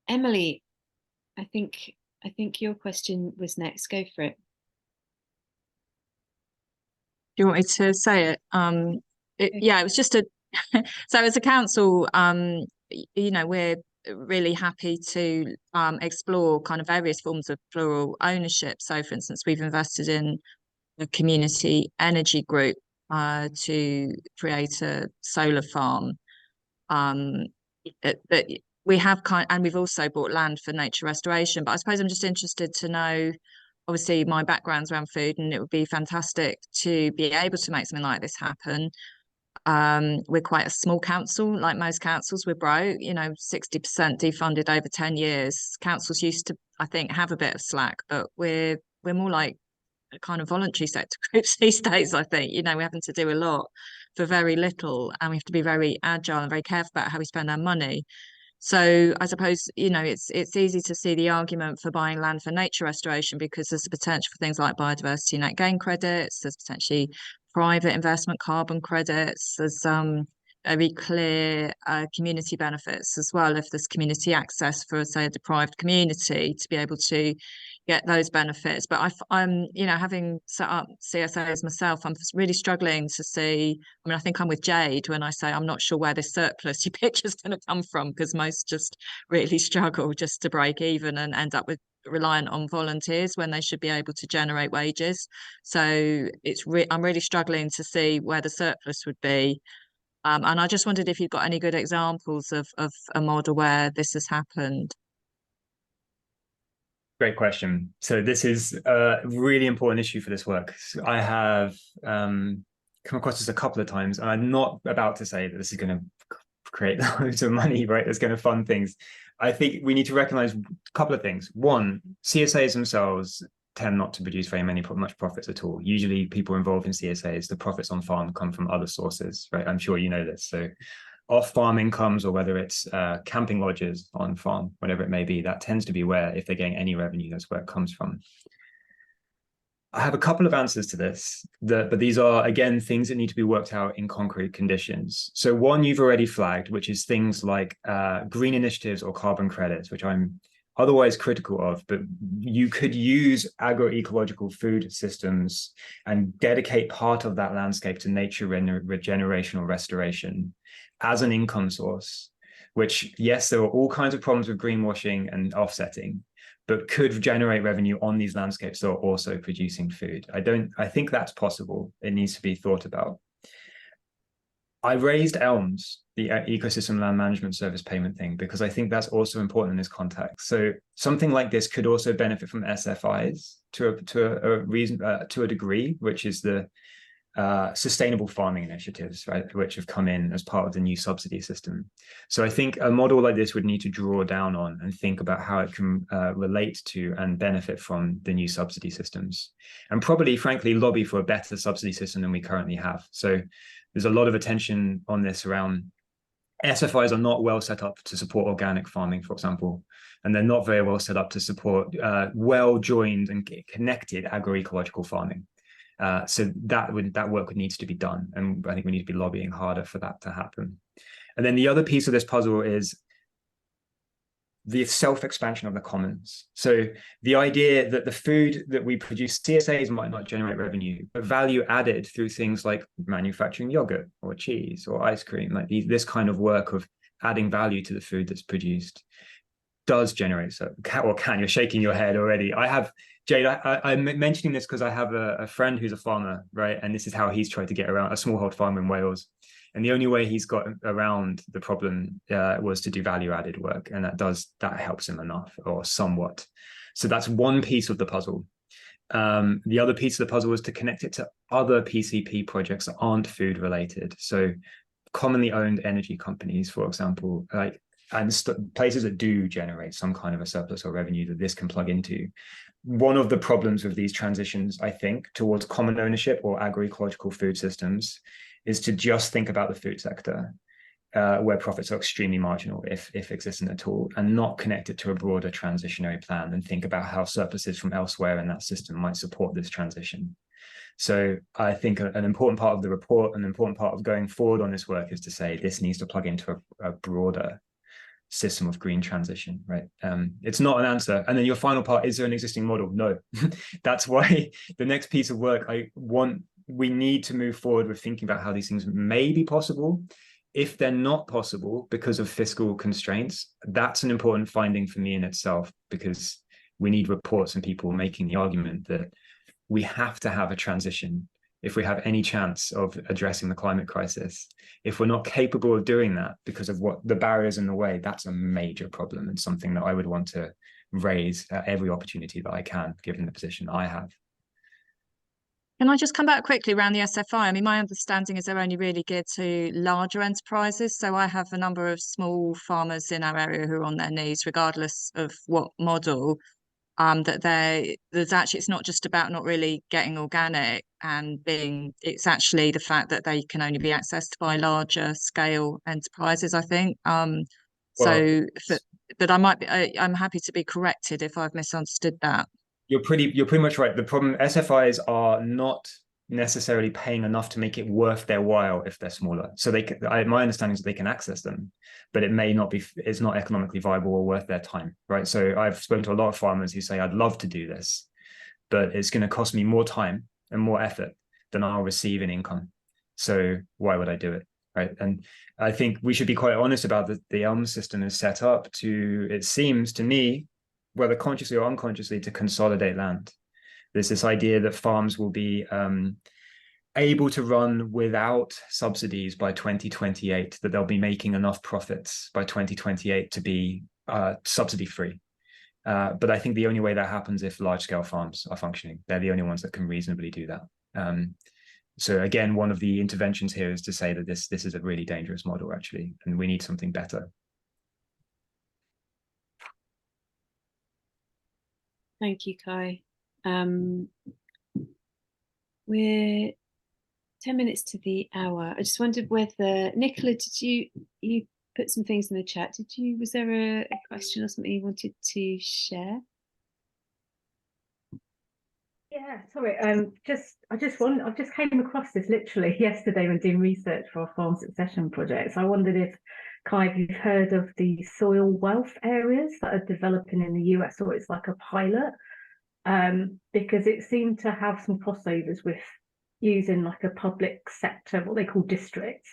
Emily, I think your question was next. Go for it. Do you want me to say it? Yeah, it was just so as a council, we're really happy to explore kind of various forms of plural ownership. So, for instance, we've invested in a community energy group to create a solar farm. But we have and we've also bought land for nature restoration. But I suppose I'm just interested to know, obviously my background's around food, and it would be fantastic to be able to make something like this happen. We're quite a small council, like most councils. We're broke, 60% defunded over 10 years. Councils used to, I think, have a bit of slack, but we're more like a kind of voluntary sector groups these days. I think, we're having to do a lot for very little, and we have to be very agile and very careful about how we spend our money. So I suppose, it's easy to see the argument for buying land for nature restoration, because there's the potential for things like biodiversity net gain credits, there's potentially private investment carbon credits, there's very clear community benefits as well, if there's community access for, say, a deprived community to be able to get those benefits. But I'm, having set up CSAs myself, I'm really struggling to see. I mean, I think I'm with Jade when I say I'm not sure where this surplus you picture is going to come from, because most just really struggle just to break even and end up with reliant on volunteers when they should be able to generate wages. So I'm really struggling to see where the surplus would be. And I just wondered if you've got any good examples of a model where this has happened. Great question. So this is a really important issue for this work. So I have come across this a couple of times, and I'm not about to say that this is going to create loads of money, right? It's going to fund things. I think we need to recognize a couple of things. One, CSAs themselves tend not to produce much profits at all. Usually people involved in CSAs, the profits on farm come from other sources, right? I'm sure you know this. So off-farm incomes, or whether it's camping lodges on farm, whatever it may be, that tends to be where, if they're getting any revenue, that's where it comes from. I have a couple of answers to this, but these are, again, things that need to be worked out in concrete conditions. So one you've already flagged, which is things like green initiatives or carbon credits, which I'm otherwise critical of, but you could use agroecological food systems and dedicate part of that landscape to nature regeneration or restoration as an income source, which, yes, there are all kinds of problems with greenwashing and offsetting, but could generate revenue on these landscapes that are also producing food. I think that's possible. It needs to be thought about. I raised ELMS, the Ecosystem Land Management Service payment thing, because I think that's also important in this context. So something like this could also benefit from SFIs to a degree, which is the sustainable farming initiatives, right, which have come in as part of the new subsidy system. So I think a model like this would need to draw down on and think about how it can relate to and benefit from the new subsidy systems, and probably, frankly, lobby for a better subsidy system than we currently have. So there's a lot of attention on this around SFIs are not well set up to support organic farming, for example, and they're not very well set up to support well-joined and connected agroecological farming. So that work needs to be done, and I think we need to be lobbying harder for that to happen. And then the other piece of this puzzle is the self-expansion of the commons. So the idea that the food that we produce, CSAs might not generate revenue, but value added through things like manufacturing yogurt or cheese or ice cream, like this kind of work of adding value to the food that's produced, does generate. So, you're shaking your head already. I have, Jade, I'm mentioning this because I have a friend who's a farmer, right? And this is how he's tried to get around, a smallhold farmer in Wales. And the only way he's got around the problem was to do value-added work, and that helps him enough or somewhat. So that's one piece of the puzzle. The other piece of the puzzle is to connect it to other PCP projects that aren't food-related. So commonly owned energy companies, for example, and places that do generate some kind of a surplus or revenue that this can plug into. One of the problems with these transitions, I think, towards common ownership or agroecological food systems is to just think about the food sector, where profits are extremely marginal, if existent at all, and not connect it to a broader transitionary plan and think about how surpluses from elsewhere in that system might support this transition. So I think an important part of the report, an important part of going forward on this work, is to say this needs to plug into a broader system of green transition, right? It's not an answer. And then your final part, is there an existing model? No. That's why the next piece of work we need to move forward with thinking about how these things may be possible if they're not possible because of fiscal constraints, that's an important finding for me in itself, because we need reports and people making the argument that we have to have a transition if we have any chance of addressing the climate crisis. If we're not capable of doing that because of what the barriers in the way, that's a major problem, and something that I would want to raise at every opportunity that I can, given the position I have. Can I just come back quickly around the SFI? I mean, my understanding is they're only really geared to larger enterprises. So I have a number of small farmers in our area who are on their knees, regardless of what model. There's actually, it's not just about not really getting organic and it's actually the fact that they can only be accessed by larger scale enterprises, I think. But I'm happy to be corrected if I've misunderstood that. You're pretty much right. The problem, SFIs are not necessarily paying enough to make it worth their while if they're smaller. So my understanding is that they can access them, but it's not economically viable or worth their time, right? So I've spoken to a lot of farmers who say, I'd love to do this, but it's going to cost me more time and more effort than I'll receive in income. So why would I do it, right? And I think we should be quite honest about the ELM system is set up to, it seems to me, whether consciously or unconsciously, to consolidate land. There's this idea that farms will be able to run without subsidies by 2028, that they'll be making enough profits by 2028 to be subsidy free. But I think the only way that happens if large scale farms are functioning. They're the only ones that can reasonably do that. So again, one of the interventions here is to say that this is a really dangerous model, actually, and we need something better. Thank you, Kai. We're 10 minutes to the hour. I just wondered whether, Nicola, did you put some things in the chat? Was there a question or something you wanted to share? Yeah, sorry. I just came across this literally yesterday when doing research for our farm succession project. So I wondered if, Kai, if you've heard of the soil wealth areas that are developing in the US, or it's like a pilot, because it seemed to have some crossovers with using like a public sector, what they call districts,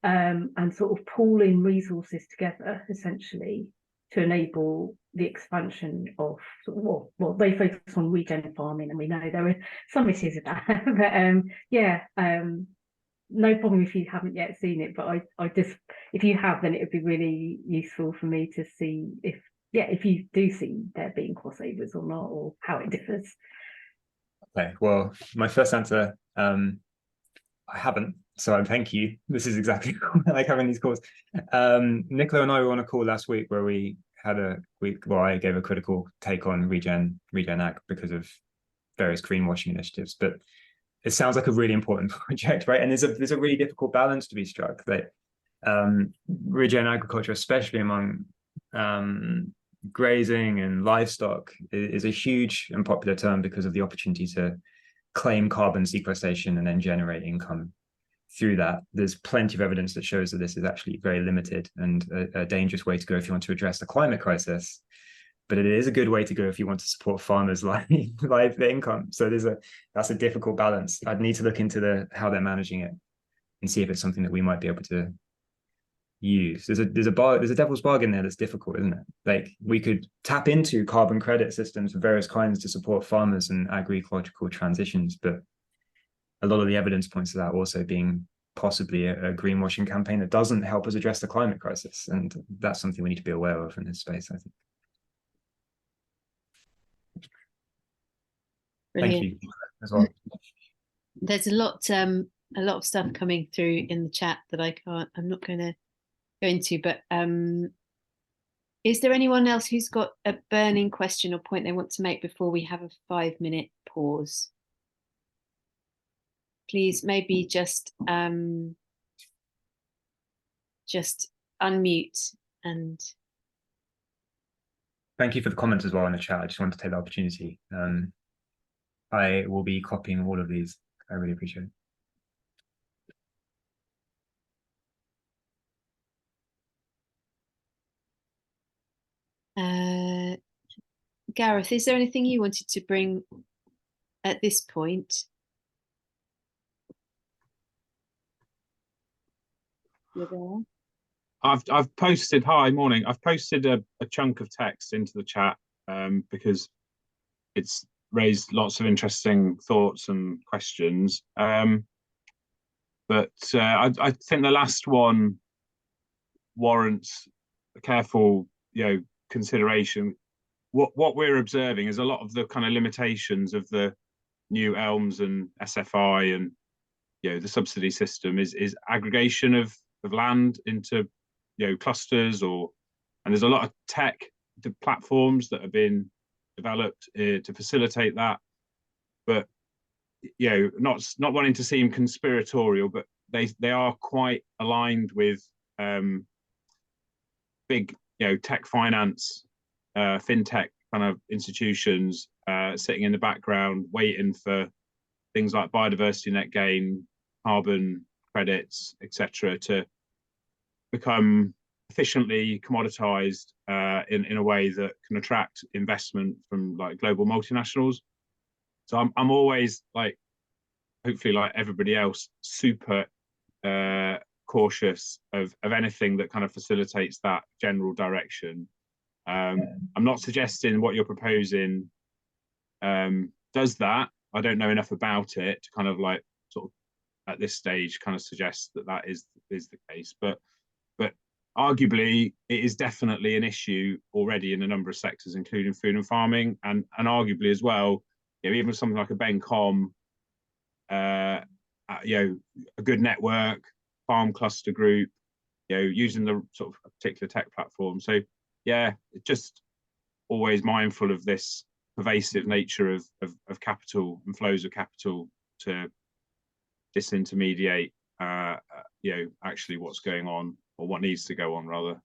and sort of pooling resources together essentially to enable the expansion of, well, they focus on regen farming, and we know there are some issues with that. But no problem if you haven't yet seen it, but I just, if you have, then it would be really useful for me to see if you do see there being crossovers or not, or how it differs. Okay, well, my first answer, I haven't, so thank you. This is exactly like having these calls. Nicola and I were on a call last week where I gave a critical take on regen ag because of various greenwashing initiatives, but it sounds like a really important project, right? And there's a really difficult balance to be struck, that regen agriculture, especially among grazing and livestock, is a huge and popular term because of the opportunity to claim carbon sequestration and then generate income through that. There's plenty of evidence that shows that this is actually very limited and a dangerous way to go if you want to address the climate crisis. But it is a good way to go if you want to support farmers' live income. So that's a difficult balance. I'd need to look into how they're managing it and see if it's something that we might be able to use. There's a devil's bargain there that's difficult, isn't it? Like, we could tap into carbon credit systems of various kinds to support farmers and agroecological transitions, but a lot of the evidence points to that also being possibly a greenwashing campaign that doesn't help us address the climate crisis, and that's something we need to be aware of in this space, I think. Brilliant. Thank you as well. There's a lot of stuff coming through in the chat that I'm not going to go into, but is there anyone else who's got a burning question or point they want to make before we have a 5-minute pause? Please, maybe just unmute and. Thank you for the comments as well in the chat. I just wanted to take the opportunity. I will be copying all of these. I really appreciate it. Gareth, is there anything you wanted to bring at this point? You're there. I've posted, hi, morning. I've posted a chunk of text into the chat because it's raised lots of interesting thoughts and questions. But I think the last one warrants a careful, consideration. What we're observing is a lot of the kind of limitations of the new ELMS and SFI and the subsidy system is aggregation of land into clusters, and there's a lot of tech platforms that have been developed to facilitate that, but not wanting to seem conspiratorial, but they are quite aligned with big tech finance, fintech kind of institutions sitting in the background waiting for things like biodiversity net gain, carbon credits, etc., to become efficiently commoditized in a way that can attract investment from like global multinationals. So I'm always, like, hopefully like everybody else, super cautious of anything that kind of facilitates that general direction. I'm not suggesting what you're proposing does that. I don't know enough about it to kind of like sort of at this stage kind of suggest that is the case, but arguably it is definitely an issue already in a number of sectors, including food and farming, and arguably as well, even with something like a BenCom, a good network, farm cluster group, using the sort of particular tech platform. So just always mindful of this pervasive nature of capital and flows of capital to disintermediate actually what's going on, or what needs to go on rather.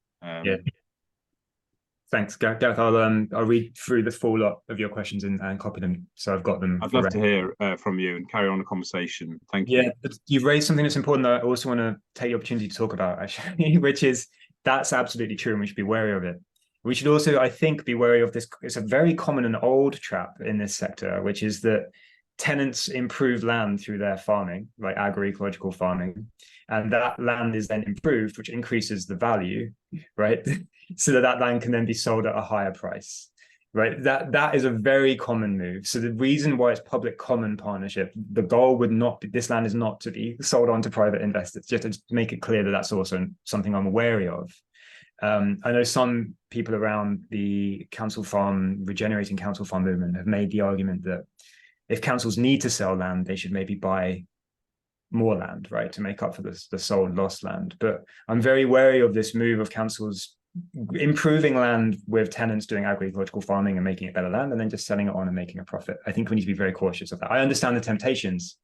Thanks, Gareth. I'll read through the full lot of your questions and copy them, so I've got them. I'd love to hear from you and carry on the conversation. Thank you. Yeah, you've raised something that's important that I also want to take the opportunity to talk about, actually, which is that's absolutely true, and we should be wary of it. We should also, I think, be wary of this. It's a very common and old trap in this sector, which is that tenants improve land through their farming, like agroecological farming, and that land is then improved, which increases the value, right? So that land can then be sold at a higher price, right? That is a very common move. So the reason why it's public common partnership, the goal would not be, this land is not to be sold on to private investors, just to make it clear that that's also something I'm wary of. I know some people around the regenerating council farm movement have made the argument that if councils need to sell land, they should maybe buy more land, right, to make up for the sold lost land. But I'm very wary of this move of councils improving land with tenants doing agroecological farming and making it better land, and then just selling it on and making a profit. I think we need to be very cautious of that. I understand the temptations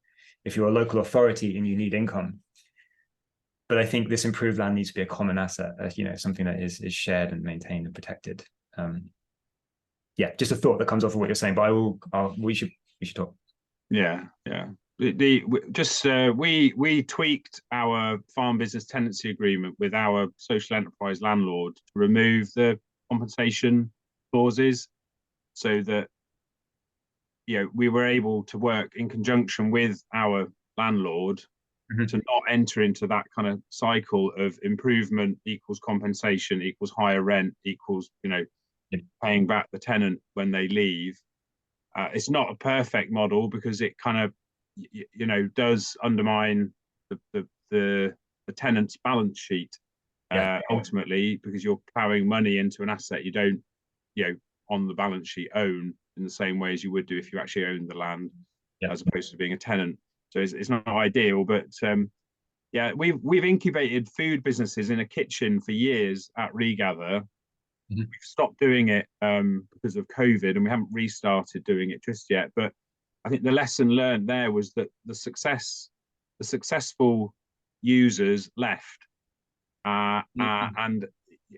if you're a local authority and you need income, but I think this improved land needs to be a common asset, something that is shared and maintained and protected. Just a thought that comes off of what you're saying, but we should talk. Yeah. We tweaked our farm business tenancy agreement with our social enterprise landlord to remove the compensation clauses, so that we were able to work in conjunction with our landlord to not enter into that kind of cycle of improvement equals compensation equals higher rent equals paying back the tenant when they leave. It's not a perfect model because it kind of does undermine the tenant's balance sheet ultimately, because you're plowing money into an asset you don't on the balance sheet own in the same way as you would do if you actually owned the land as opposed to being a tenant. So it's not ideal, but we've incubated food businesses in a kitchen for years at Regather. We've stopped doing it because of COVID, and we haven't restarted doing it just yet. But I think the lesson learned there was that the successful users left, and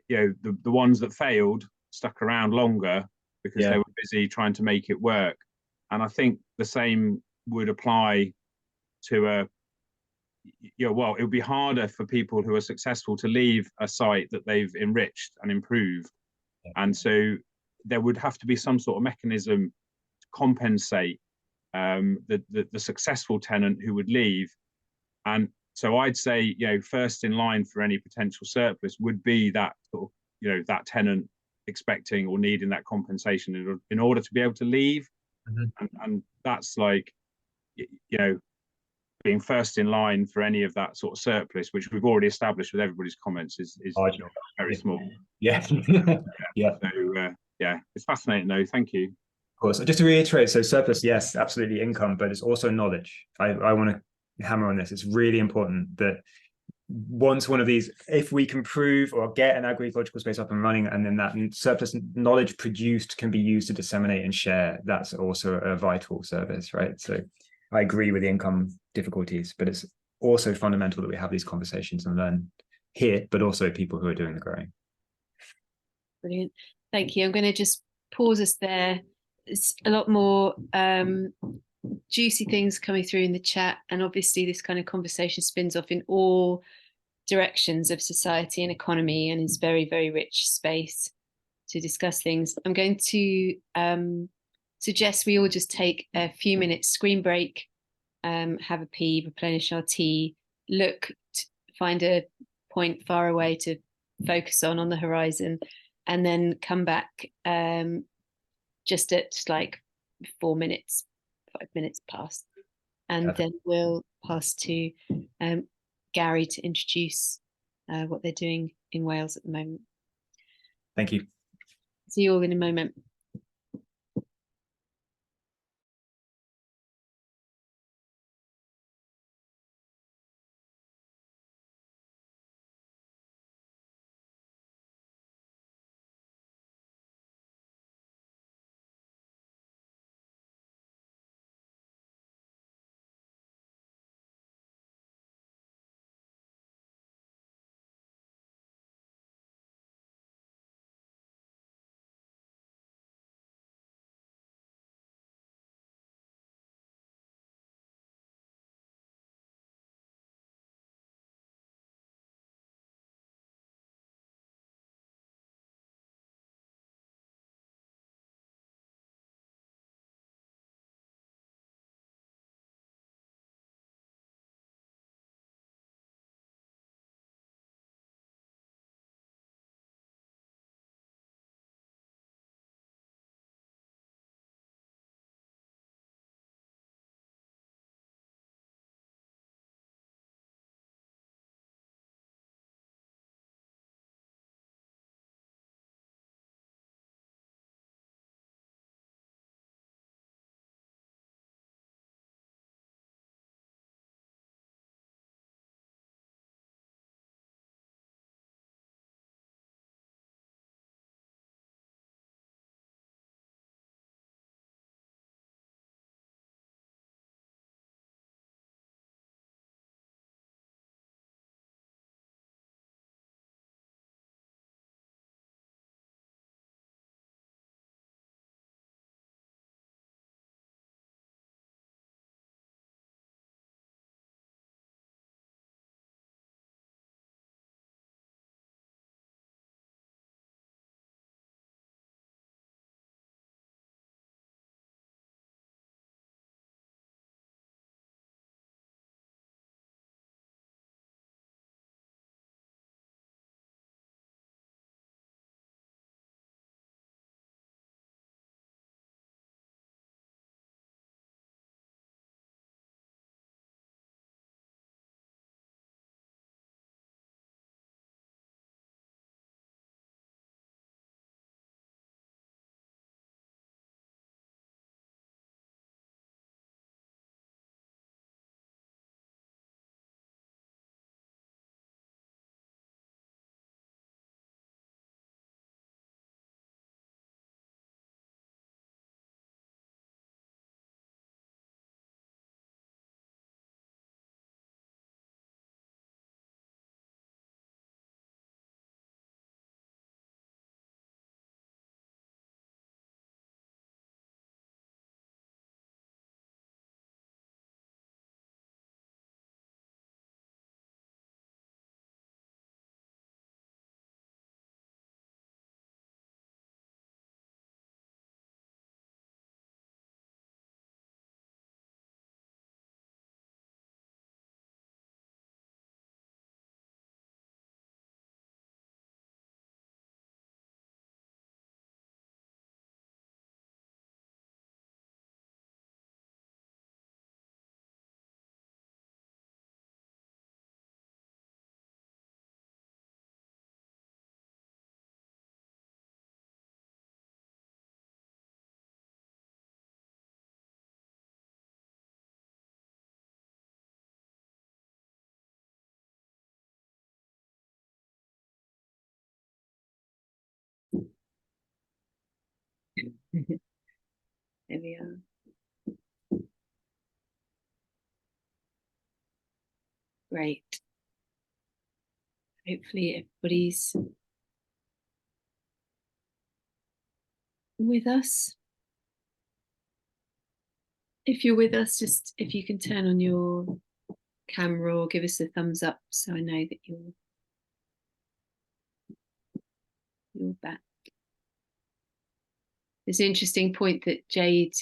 the ones that failed stuck around longer because they were busy trying to make it work. And I think the same would apply to it would be harder for people who are successful to leave a site that they've enriched and improved. And so there would have to be some sort of mechanism to compensate the successful tenant who would leave. And So I'd say, first in line for any potential surplus would be that sort of, that tenant expecting or needing that compensation in order to be able to leave. And that's like, being first in line for any of that sort of surplus, which we've already established with everybody's comments, is very small. Yeah. Yeah. So it's fascinating though. Thank you. Of course. Just to reiterate, so surplus, yes, absolutely income, but it's also knowledge. I want to hammer on this. It's really important that once one of these, if we can prove or get an agroecological space up and running, and then that surplus knowledge produced can be used to disseminate and share, that's also a vital service, right? So I agree with the income difficulties, but it's also fundamental that we have these conversations and learn here, but also people who are doing the growing. Brilliant. Thank you. I'm going to just pause us there. It's a lot more juicy things coming through in the chat. And obviously this kind of conversation spins off in all directions of society and economy, and is very, very rich space to discuss things. I'm going to suggest we all just take a few minutes screen break, have a pee, replenish our tea, find a point far away to focus on the horizon, and then come back just at like 5 minutes past. And then we'll pass to Gary to introduce what they're doing in Wales at the moment. Thank you. See you all in a moment. There we are. Great. Hopefully everybody's with us. If you're with us, just if you can turn on your camera or give us a thumbs up so I know that you're back. There's an interesting point that Jade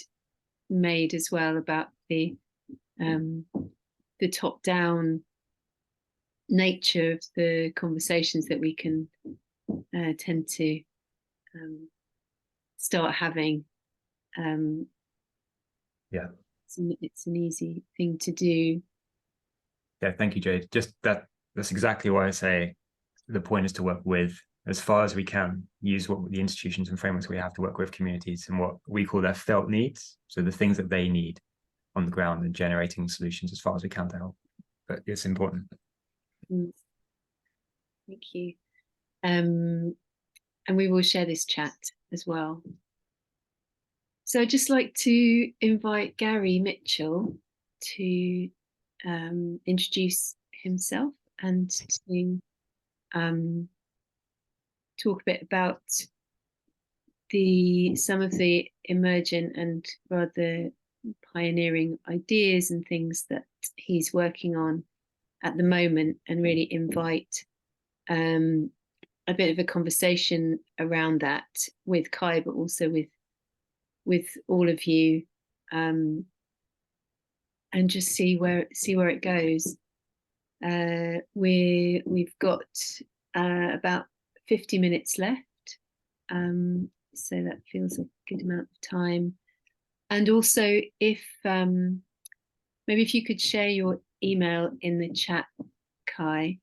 made as well about the top-down nature of the conversations that we can tend to start having. Yeah, it's an easy thing to do. Yeah, thank you, Jade. Just that's exactly why I say the point is to work with, as far as we can, use what the institutions and frameworks we have to work with communities and what we call their felt needs. So the things that they need on the ground, and generating solutions as far as we can to help. But it's important. Thank you. And we will share this chat as well. So I'd just like to invite Gary Mitchell to introduce himself and to talk a bit about some of the emergent and rather pioneering ideas and things that he's working on at the moment, and really invite a bit of a conversation around that with Kai, but also with all of you, and just see where it goes. We've got about 50 minutes left, so that feels a good amount of time. And also, if maybe if you could share your email in the chat, Kai,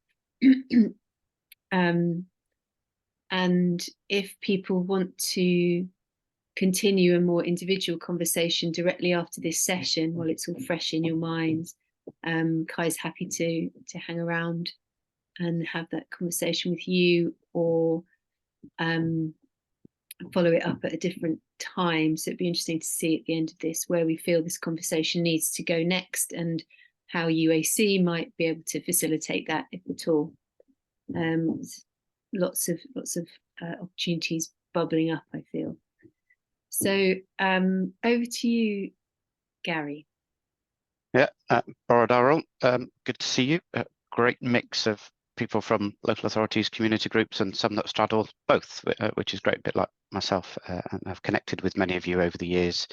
and if people want to continue a more individual conversation directly after this session, while it's all fresh in your minds, Kai's happy to hang around and have that conversation with you, or follow it up at a different time. So it'd be interesting to see at the end of this where we feel this conversation needs to go next, and how UAC might be able to facilitate that, if at all. Lots of opportunities bubbling up, I feel. So over to you, Gary. Yeah, Borodaro, good to see you. A great mix of people from local authorities, community groups, and some that straddle both, which is great, a bit like myself. And I've connected with many of you over the years,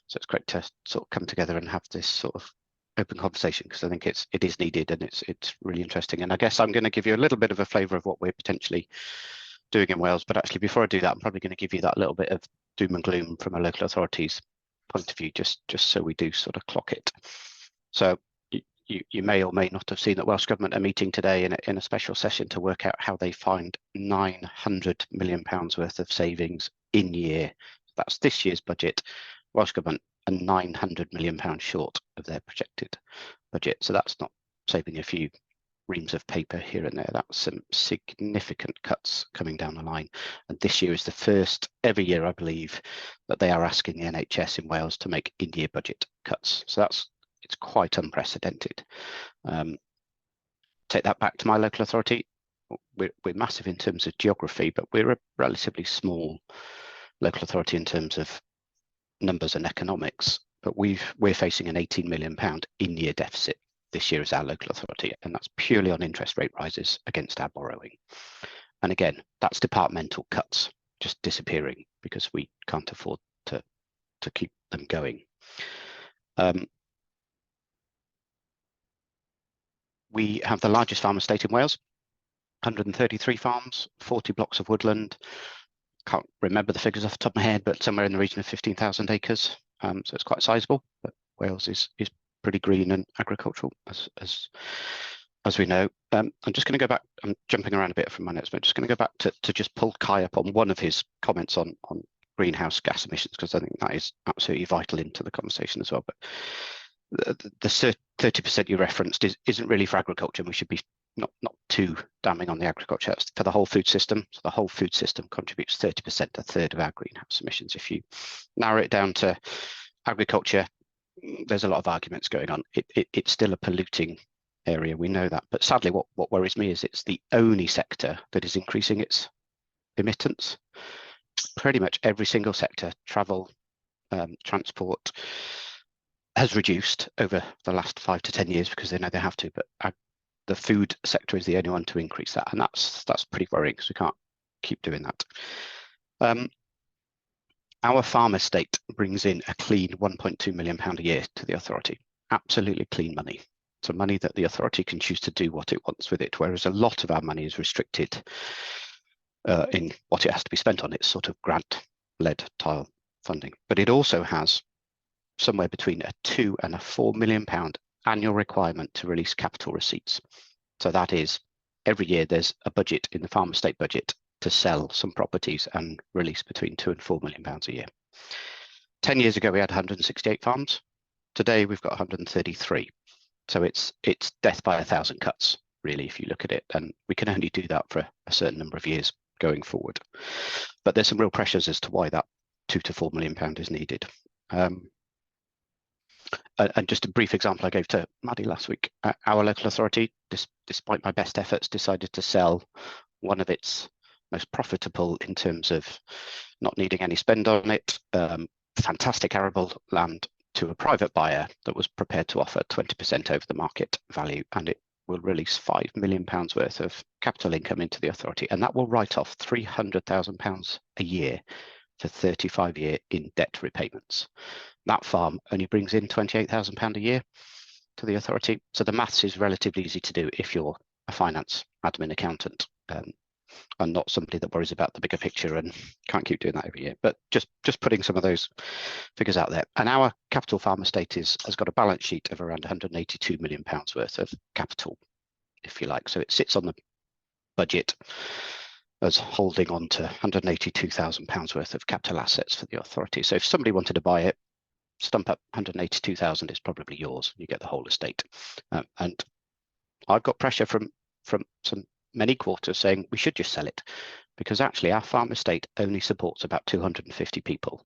so it's great to sort of come together and have this sort of open conversation, because I think it is needed, and it's really interesting. And I guess I'm going to give you a little bit of a flavour of what we're potentially doing in Wales, but actually before I do that, I'm probably going to give you that little bit of doom and gloom from a local authorities point of view, just so we do sort of clock it. So you may or may not have seen that Welsh Government are meeting today in a special session to work out how they find £900 million worth of savings in year. That's this year's budget. Welsh Government are £900 million short of their projected budget. So that's not saving a few reams of paper here and there. That's some significant cuts coming down the line. And this year is the first ever year, I believe, that they are asking the NHS in Wales to make in-year budget cuts. So it's quite unprecedented. Take that back to my local authority. We're massive in terms of geography, but we're a relatively small local authority in terms of numbers and economics. But we're facing an £18 million in-year deficit this year as our local authority, and that's purely on interest rate rises against our borrowing. And again, that's departmental cuts just disappearing because we can't afford to keep them going. We have the largest farm estate in Wales, 133 farms, 40 blocks of woodland. Can't remember the figures off the top of my head, but somewhere in the region of 15,000 acres. So it's quite sizable, but Wales is pretty green and agricultural, as we know. I'm just going to go back. I'm jumping around a bit from my notes, but I'm just going to go back to just pull Kai up on one of his comments on greenhouse gas emissions, because I think that is absolutely vital into the conversation as well. But the 30% you referenced isn't really for agriculture, and we should be not too damning on the agriculture. That's for the whole food system. So the whole food system contributes 30%, a third of our greenhouse emissions. If you narrow it down to agriculture, there's a lot of arguments going on. It's still a polluting area, we know that. But sadly, what worries me is it's the only sector that is increasing its emittance. Pretty much every single sector, travel, transport, has reduced over the last 5 to 10 years because they know they have to. But the food sector is the only one to increase that, and that's pretty worrying because we can't keep doing that. Our farm estate brings in a clean £1.2 million a year to the authority. Absolutely clean money. So money that the authority can choose to do what it wants with it, whereas a lot of our money is restricted in what it has to be spent on. It's sort of grant-led tile funding. But it also has somewhere between a £2 and a £4 million annual requirement to release capital receipts. So that is, every year there's a budget in the farm estate budget to sell some properties and release between £2 and £4 million a year. 10 years ago, we had 168 farms. Today, we've got 133. So it's death by 1,000 cuts, really, if you look at it. And we can only do that for a certain number of years going forward. But there's some real pressures as to why that £2 to £4 million is needed. And just a brief example I gave to Maddie last week, our local authority, despite my best efforts, decided to sell one of its most profitable in terms of not needing any spend on it, fantastic arable land, to a private buyer that was prepared to offer 20% over the market value, and it will release £5 million worth of capital income into the authority, and that will write off £300,000 a year for 35 years in debt repayments. That farm only brings in £28,000 a year to the authority, so the maths is relatively easy to do if you're a finance admin accountant and not somebody that worries about the bigger picture and can't keep doing that every year. But just putting some of those figures out there. And our capital farm estate has got a balance sheet of around £182 million worth of capital, if you like. So it sits on the budget as holding on to £182,000 worth of capital assets for the authority. So if somebody wanted to buy it, stump up 182,000, it's probably yours. You get the whole estate. And I've got pressure from some many quarters saying we should just sell it, because actually our farm estate only supports about 250 people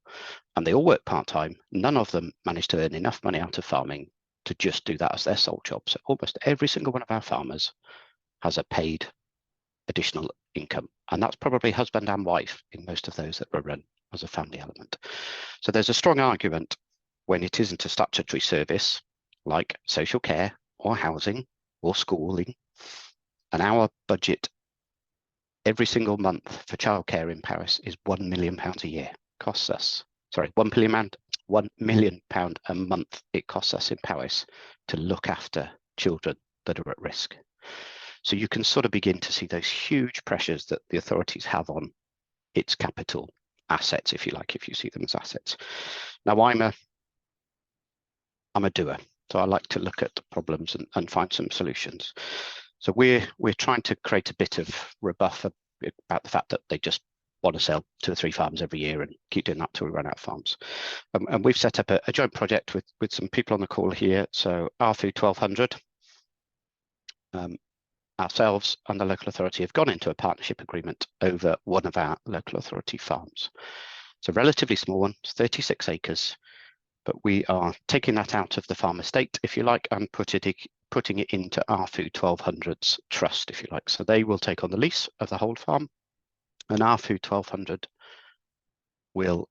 and they all work part-time. None of them manage to earn enough money out of farming to just do that as their sole job. So almost every single one of our farmers has a paid additional income, and that's probably husband and wife in most of those that were run as a family element. So there's a strong argument when it isn't a statutory service like social care or housing or schooling. And our budget every single month for childcare in Paris is £1 million a year. Costs us, sorry, £1 million a month it costs us in Paris to look after children that are at risk. So you can sort of begin to see those huge pressures that the authorities have on its capital assets, if you like, if you see them as assets. Now I'm a doer, so I like to look at problems and find some solutions. So we're trying to create a bit of rebuff about the fact that they just want to sell 2 or 3 farms every year and keep doing that till we run out of farms. And we've set up a joint project with some people on the call here. So RFood 1200, ourselves and the local authority have gone into a partnership agreement over one of our local authority farms. It's a relatively small one, it's 36 acres, but we are taking that out of the farm estate, if you like, and putting it into RFood 1200's trust, if you like. So they will take on the lease of the whole farm, and RFood 1200 will,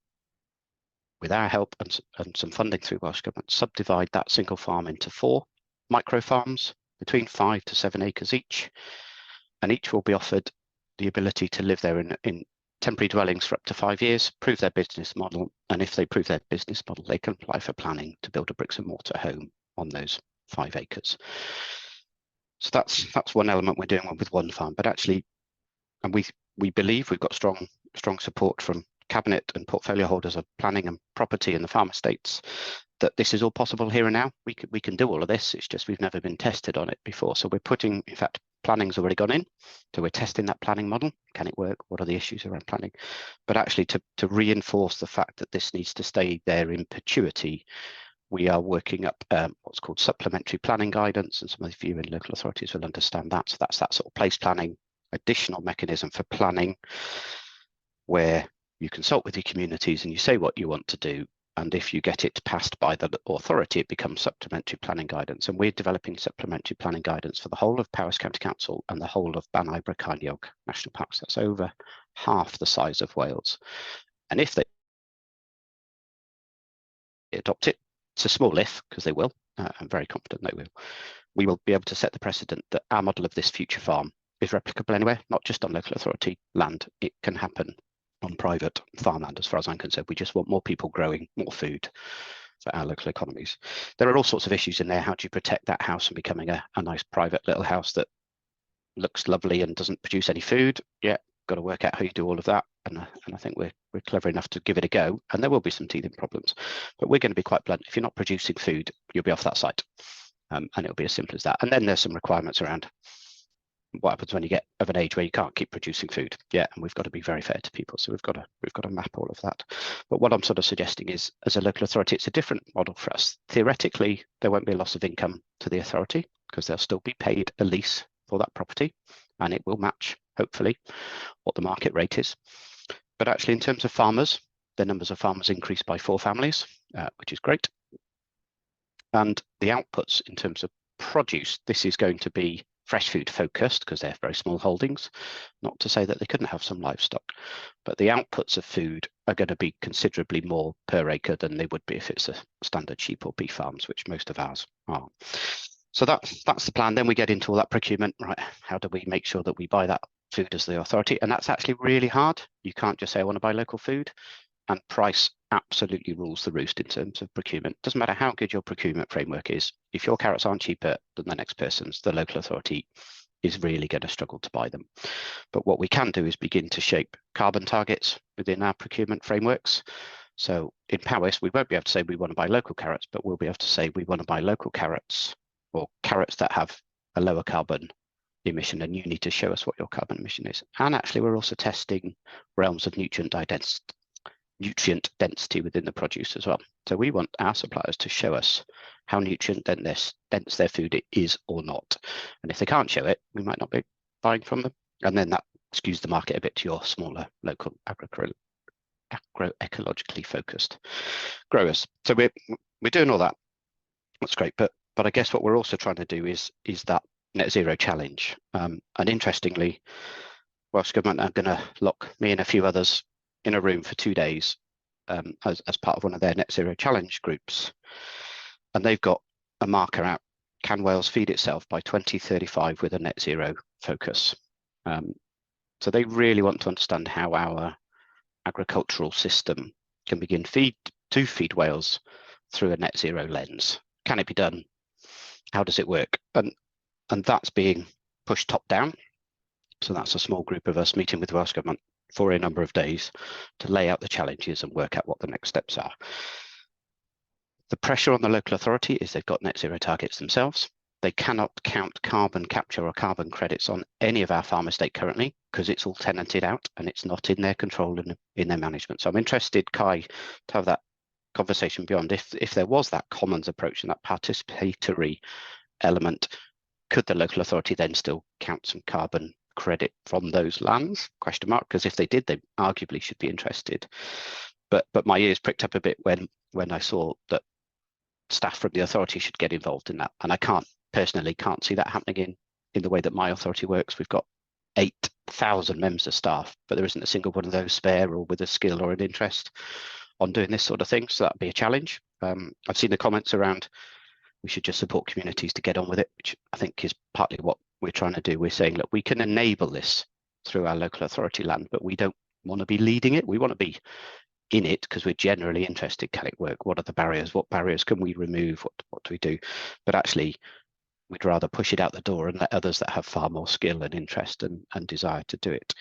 with our help and some funding through Welsh Government, subdivide that single farm into 4 micro farms between 5 to 7 acres each, and each will be offered the ability to live there in temporary dwellings for up to 5 years, prove their business model, and if they prove their business model, they can apply for planning to build a bricks and mortar home on those 5 acres. So that's one element we're doing with one farm, but actually, and we believe we've got strong support from cabinet and portfolio holders of planning and property in the farm estates, that this is all possible here and now. We can do all of this. It's just we've never been tested on it before. So we're putting, in fact, planning's already gone in. So we're testing that planning model. Can it work? What are the issues around planning? But actually to reinforce the fact that this needs to stay there in perpetuity, we are working up what's called supplementary planning guidance, and some of you in local authorities will understand that. So that's that sort of place planning, additional mechanism for planning, where you consult with your communities and you say what you want to do. And if you get it passed by the authority, it becomes supplementary planning guidance. And we're developing supplementary planning guidance for the whole of Powys County Council and the whole of Ban Ibracaniog National Parks. That's over half the size of Wales. And if they adopt it, it's a small if, because they will. I'm very confident they will. We will be able to set the precedent that our model of this future farm is replicable anywhere, not just on local authority land. It can happen on private farmland, as far as I'm concerned. We just want more people growing more food for our local economies. There are all sorts of issues in there. How do you protect that house from becoming a nice private little house that looks lovely and doesn't produce any food? Yeah, got to work out how you do all of that. And I think we're clever enough to give it a go. And there will be some teething problems, but we're going to be quite blunt. If you're not producing food, you'll be off that site. And it'll be as simple as that. And then there's some requirements around what happens when you get of an age where you can't keep producing food. Yeah, and we've got to be very fair to people. So we've got to map all of that. But what I'm sort of suggesting is, as a local authority, it's a different model for us. Theoretically, there won't be a loss of income to the authority because they'll still be paid a lease for that property, and it will match, hopefully, what the market rate is. But actually, in terms of farmers, the numbers of farmers increased by 4 families, which is great. And the outputs in terms of produce, this is going to be fresh food focused because they're very small holdings. Not to say that they couldn't have some livestock, but the outputs of food are going to be considerably more per acre than they would be if it's a standard sheep or beef farms, which most of ours are. So that's the plan. Then we get into all that procurement, right? How do we make sure that we buy that food as the authority? And that's actually really hard. You can't just say, I want to buy local food. And price absolutely rules the roost in terms of procurement. Doesn't matter how good your procurement framework is. If your carrots aren't cheaper than the next person's, the local authority is really going to struggle to buy them. But what we can do is begin to shape carbon targets within our procurement frameworks. So in Powys, we won't be able to say we want to buy local carrots, but we'll be able to say we want to buy local carrots or carrots that have a lower carbon emission, and you need to show us what your carbon emission is. And actually, we're also testing realms of nutrient density within the produce as well. So we want our suppliers to show us how nutrient dense their food is or not. And if they can't show it, we might not be buying from them. And then that skews the market a bit to your smaller local agroecologically focused growers. So we're doing all that. That's great. But I guess what we're also trying to do is that net zero challenge. And interestingly, Welsh Government are going to lock me and a few others in a room for 2 days as part of one of their net zero challenge groups. And they've got a marker out, can Wales feed itself by 2035 with a net zero focus? So they really want to understand how our agricultural system can begin to feed Wales through a net zero lens. Can it be done? How does it work? And that's being pushed top down. So that's a small group of us meeting with Welsh Government for a number of days to lay out the challenges and work out what the next steps are. The pressure on the local authority is they've got net zero targets themselves. They cannot count carbon capture or carbon credits on any of our farm estate currently because it's all tenanted out and it's not in their control and in their management. So I'm interested, Kai, to have that conversation beyond. If there was that commons approach and that participatory element, could the local authority then still count some carbon credit from those lands? Question mark. Because if they did, they arguably should be interested. But my ears pricked up a bit when I saw that staff from the authority should get involved in that. And I personally can't see that happening in the way that my authority works. We've got 8,000 members of staff, but there isn't a single one of those spare or with a skill or an interest on doing this sort of thing. So that'd be a challenge. I've seen the comments around we should just support communities to get on with it, which I think is partly what we're trying to do. We're saying, look, we can enable this through our local authority land, but we don't want to be leading it. We want to be in it because we're generally interested. Can it work? What are the barriers? What barriers can we remove? What do we do? But actually, we'd rather push it out the door and let others that have far more skill and interest and desire to do it.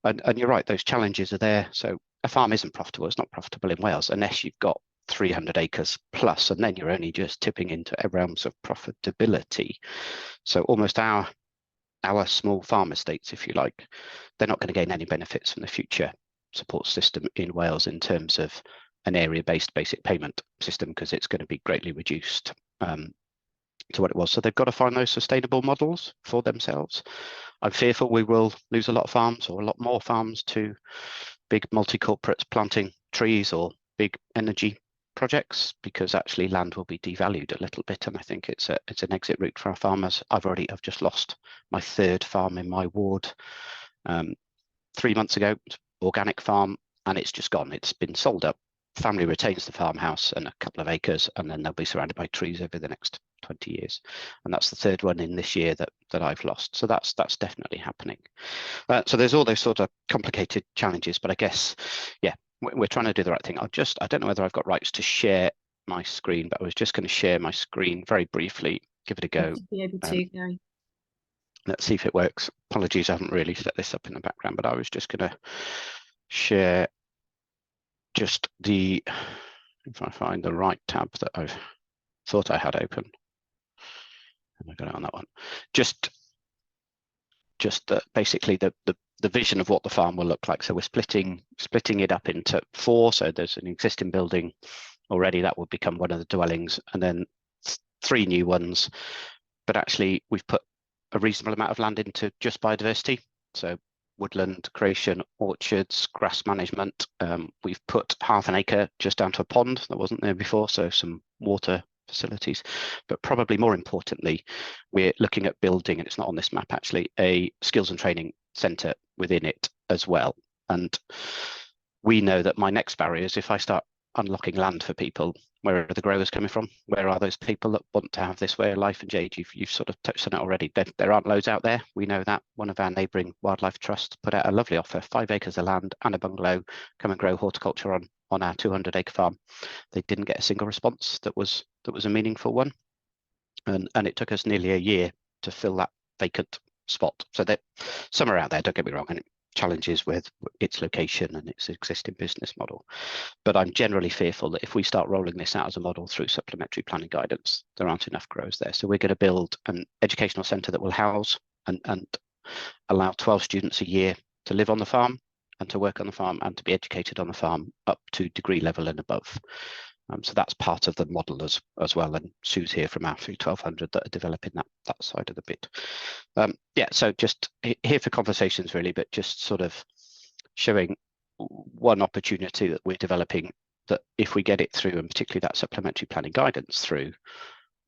And you're right, those challenges are there. So a farm isn't profitable. It's not profitable in Wales unless you've got 300 acres plus, and then you're only just tipping into realms of profitability. So almost our small farm estates, if you like, they're not going to gain any benefits from the future support system in Wales in terms of an area-based basic payment system because it's going to be greatly reduced to what it was. So they've got to find those sustainable models for themselves. I'm fearful we will lose a lot of farms, or a lot more farms, to big multi-corporates planting trees or big energy projects, because actually land will be devalued a little bit, and I think it's an exit route for our farmers. I've just lost my 3rd farm in my ward 3 months ago, organic farm, and it's just gone. It's been sold up. Family retains the farmhouse and a couple of acres, and then they'll be surrounded by trees over the next 20 years. And that's the 3rd one in this year that I've lost. So that's definitely happening. So there's all those sort of complicated challenges, but I guess, yeah, we're trying to do the right thing. I don't know whether I've got rights to share my screen, but I was just going to share my screen very briefly, give it a go. Be able to, Gary. Let's see if it works. Apologies, I haven't really set this up in the background, but I was just going to share just if I find the right tab that I thought I had open, and I got it on that one. Just basically the vision of what the farm will look like. So we're splitting it up into 4. So there's an existing building already that would become one of the dwellings, and then 3 new ones. But actually, we've put a reasonable amount of land into just biodiversity. So woodland creation, orchards, grass management. We've put half an acre just down to a pond that wasn't there before, so some water facilities. But probably more importantly, we're looking at building, and it's not on this map actually, a skills and training centre within it as well. And we know that my next barrier is if I start unlocking land for people, where are the growers coming from? Where are those people that want to have this way of life? And Jade, you've sort of touched on it already. There aren't loads out there. We know that. One of our neighbouring wildlife trusts put out a lovely offer, 5 acres of land and a bungalow, come and grow horticulture on our 200-acre farm. They didn't get a single response that was a meaningful one. And it took us nearly a year to fill that vacant spot. So that some are out there, don't get me wrong, and challenges with its location and its existing business model. But I'm generally fearful that if we start rolling this out as a model through supplementary planning guidance, there aren't enough growers there. So we're going to build an educational centre that will house and allow 12 students a year to live on the farm and to work on the farm and to be educated on the farm up to degree level and above. So that's part of the model as well. And Sue's here from our 1200 that are developing that side of the bit. Yeah, so just here for conversations really, but just sort of showing one opportunity that we're developing, that if we get it through, and particularly that supplementary planning guidance through,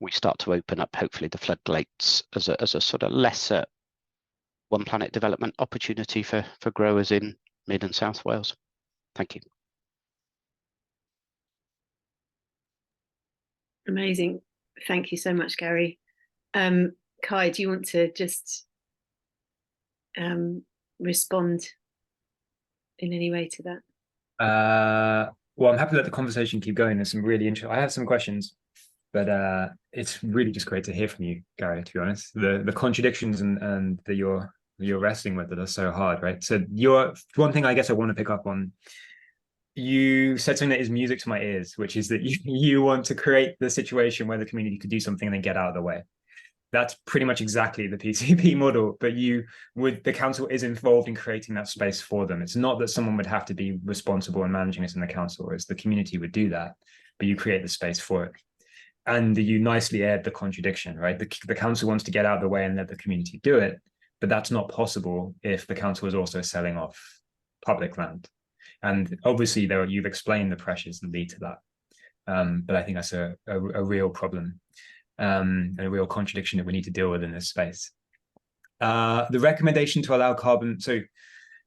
we start to open up hopefully the floodgates as a sort of lesser one planet development opportunity for growers in Mid and South Wales. Thank you. Amazing. Thank you so much, Gary. Kai, do you want to just respond in any way to that? Well, I'm happy to let the conversation keep going. There's some really interesting. I have some questions, but it's really just great to hear from you, Gary. To be honest, the contradictions and that you're wrestling with that are so hard, right? So one thing I guess I want to pick up on. You said something that is music to my ears, which is that you want to create the situation where the community could do something and then get out of the way. That's pretty much exactly the PCP model, but the council is involved in creating that space for them. It's not that someone would have to be responsible in managing this in the council, it's the community would do that, but you create the space for it. And you nicely aired the contradiction, right? The council wants to get out of the way and let the community do it, but that's not possible if the council is also selling off public land. And obviously, you've explained the pressures that lead to that. But I think that's a real problem and a real contradiction that we need to deal with in this space. The recommendation to allow carbon. So,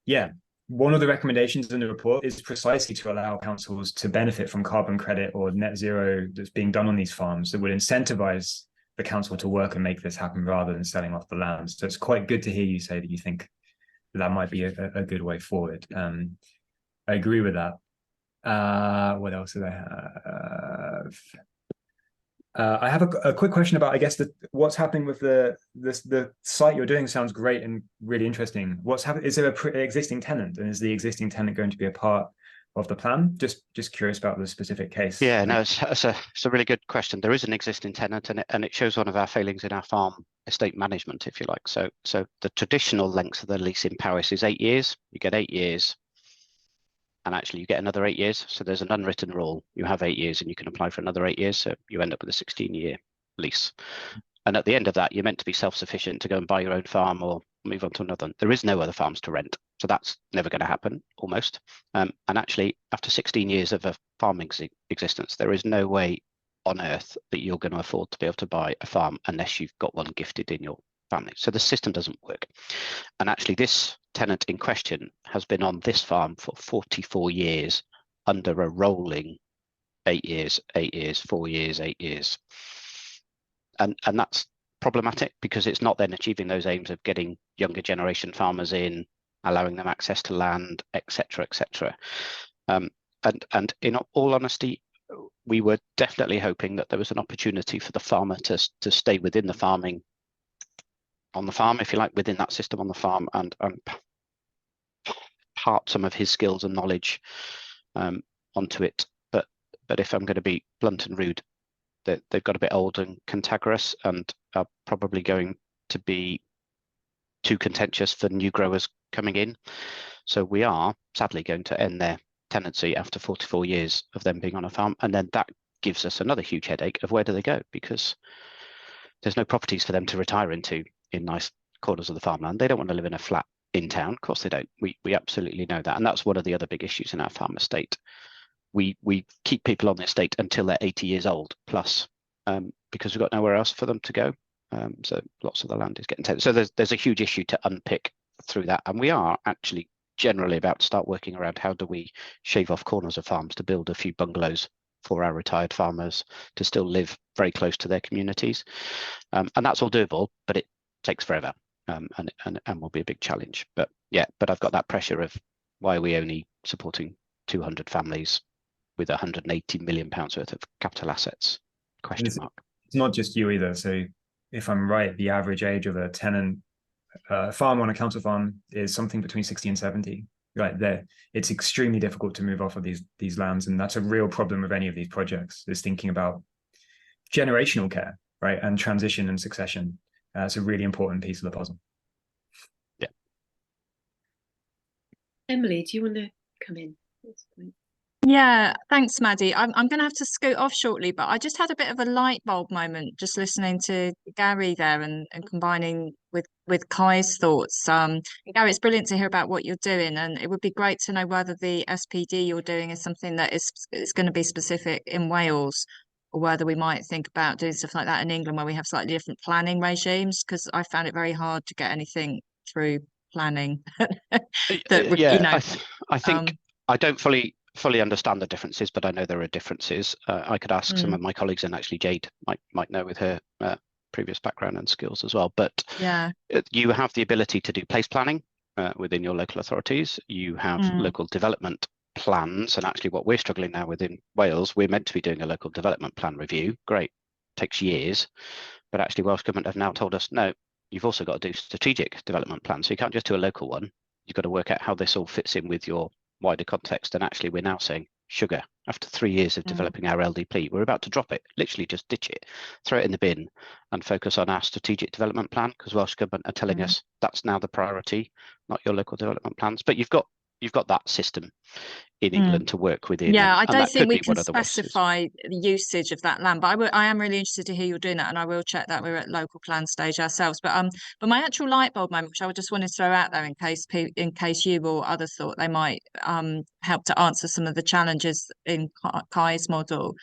yeah, one of the recommendations in the report is precisely to allow councils to benefit from carbon credit or net zero that's being done on these farms that would incentivize the council to work and make this happen rather than selling off the land. So it's quite good to hear you say that you think that might be a good way forward. I agree with that. What else did I have? I have a quick question about, I guess, what's happening with the site you're doing sounds great and really interesting. What's happening? Is there an existing tenant, and is the existing tenant going to be a part of the plan? Just curious about the specific case. Yeah, no, it's a really good question. There is an existing tenant, and it shows one of our failings in our farm estate management, if you like. So the traditional length of the lease in Paris is 8 years. You get 8 years. and actually you get another 8 years. So there's an unwritten rule. You have 8 years and you can apply for another 8 years. So you end up with a 16-year lease. And at the end of that, you're meant to be self-sufficient to go and buy your own farm or move on to another. There is no other farms to rent. So that's never going to happen, almost. And actually, after 16 years of a farming existence, there is no way on earth that you're going to afford to be able to buy a farm unless you've got one gifted in your family. So the system doesn't work. And actually, this tenant in question has been on this farm for 44 years under a rolling 8 years, 8 years, 4 years, 8 years. And that's problematic because it's not then achieving those aims of getting younger generation farmers in, allowing them access to land, etc., etc. And in all honesty, we were definitely hoping that there was an opportunity for the farmer to stay within the farming, on the farm, if you like, within that system on the farm, and part some of his skills and knowledge onto it. But if I'm going to be blunt and rude, they've got a bit old and cantankerous and are probably going to be too contentious for new growers coming in. So we are sadly going to end their tenancy after 44 years of them being on a farm. And then that gives us another huge headache of where do they go? Because there's no properties for them to retire into in nice corners of the farmland. They don't want to live in a flat in town. Of course they don't. We absolutely know that. And that's one of the other big issues in our farm estate. We keep people on the estate until they're 80 years old plus, because we've got nowhere else for them to go. So lots of the land is getting taken. So there's a huge issue to unpick through that. And we are actually generally about to start working around how do we shave off corners of farms to build a few bungalows for our retired farmers to still live very close to their communities. And that's all doable, but it takes forever and will be a big challenge. But yeah, but I've got that pressure of why are we only supporting 200 families with 180 million pounds worth of capital assets? Question mark. It's not just you either. So if I'm right, the average age of a tenant farm on a council farm is something between 60 and 70. Right there, it's extremely difficult to move off of these lands, and that's a real problem with any of these projects. Is thinking about generational care, right, and transition and succession. It's a really important piece of the puzzle. Yeah. Emily, do you want to come in at this point? Yeah, thanks, Maddie. I'm going to have to scoot off shortly, but I just had a bit of a light bulb moment just listening to Gary there and combining with Kai's thoughts. Gary, it's brilliant to hear about what you're doing, and it would be great to know whether the SPD you're doing is something that is going to be specific in Wales, or whether we might think about doing stuff like that in England where we have slightly different planning regimes, because I found it very hard to get anything through planning. I think I don't fully understand the differences, but I know there are differences. I could ask some of my colleagues, and actually Jade might know with her previous background and skills as well. But yeah, you have the ability to do place planning within your local authorities. You have local development plans, and actually what we're struggling now within Wales, we're meant to be doing a local development plan review. Great, takes years, but actually Welsh Government have now told us, no, you've also got to do strategic development plans. So you can't just do a local one. You've got to work out how this all fits in with your wider context. And actually we're now saying, sugar, after 3 years of developing our LDP, we're about to drop it, literally just ditch it, throw it in the bin and focus on our strategic development plan, because Welsh Government are telling us that's now the priority, not your local development plans. But you've got that system in England to work within. Yeah, I don't think we can specify the usage of that land, but I am really interested to hear you're doing that, and I will check that. We're at local plan stage ourselves. But my actual light bulb moment, which I just wanted to throw out there in case you or others thought they might help to answer some of the challenges in Kai's model,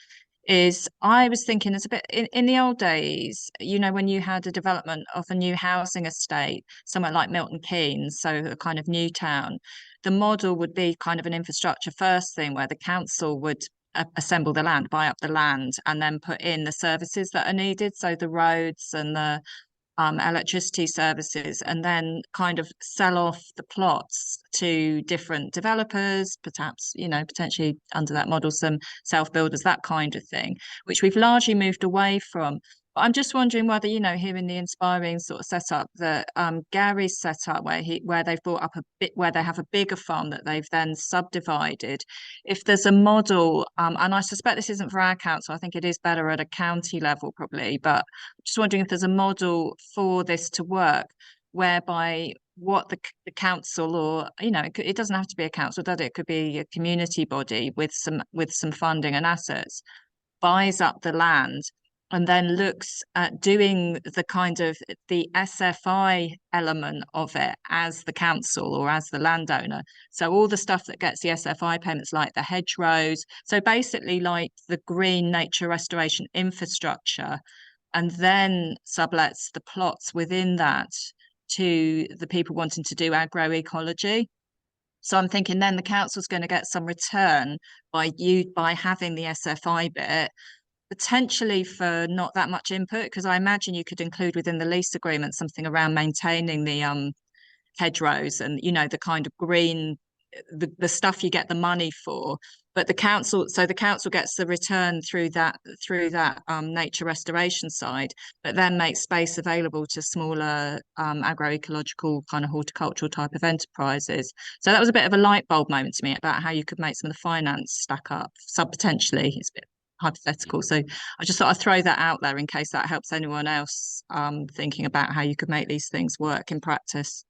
is I was thinking it's a bit in the old days, when you had a development of a new housing estate somewhere like Milton Keynes, so a kind of new town, the model would be kind of an infrastructure first thing where the council would assemble the land, buy up the land, and then put in the services that are needed, so the roads and the electricity services, and then kind of sell off the plots to different developers, perhaps, potentially under that model, some self-builders, that kind of thing, which we've largely moved away from. But I'm just wondering whether, here in the inspiring sort of setup that Gary's set up, where they've brought up a bit, where they have a bigger farm that they've then subdivided, if there's a model, and I suspect this isn't for our council, I think it is better at a county level probably, but just wondering if there's a model for this to work, whereby what the council, or it doesn't have to be a council, does it? It could be a community body with some funding and assets, buys up the land and then looks at doing the kind of the SFI element of it as the council or as the landowner. So all the stuff that gets the SFI payments, like the hedgerows, so basically like the green nature restoration infrastructure, and then sublets the plots within that to the people wanting to do agroecology. So I'm thinking then the council's going to get some return by having the SFI bit, potentially for not that much input, because I imagine you could include within the lease agreement something around maintaining the hedgerows and the kind of green, the stuff you get the money for. But the council gets the return through that nature restoration side, but then makes space available to smaller agroecological kind of horticultural type of enterprises. So that was a bit of a light bulb moment to me about how you could make some of the finance stack up. Potentially, it's a bit hypothetical. So I just thought I'd throw that out there in case that helps anyone else thinking about how you could make these things work in practice.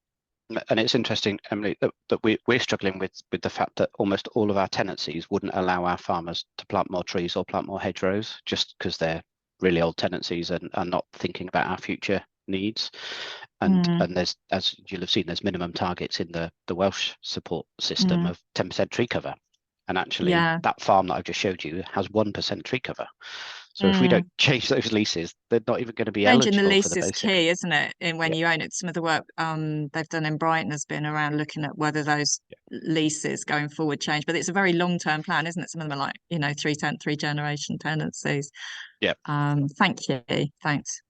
And it's interesting, Emily, that we're struggling with the fact that almost all of our tenancies wouldn't allow our farmers to plant more trees or plant more hedgerows, just because they're really old tenancies and are not thinking about our future needs. And there's, as you'll have seen, there's minimum targets in the Welsh support system of 10% tree cover. And actually, that farm that I've just showed you has 1% tree cover. So if we don't change those leases, they're not even going to be Changing eligible the lease for the is basic. key, isn't it? And when you own it, some of the work they've done in Brighton has been around looking at whether those leases going forward change. But it's a very long-term plan, isn't it? Some of them are like, three generation tenancies. Yeah. Thank you. Thanks.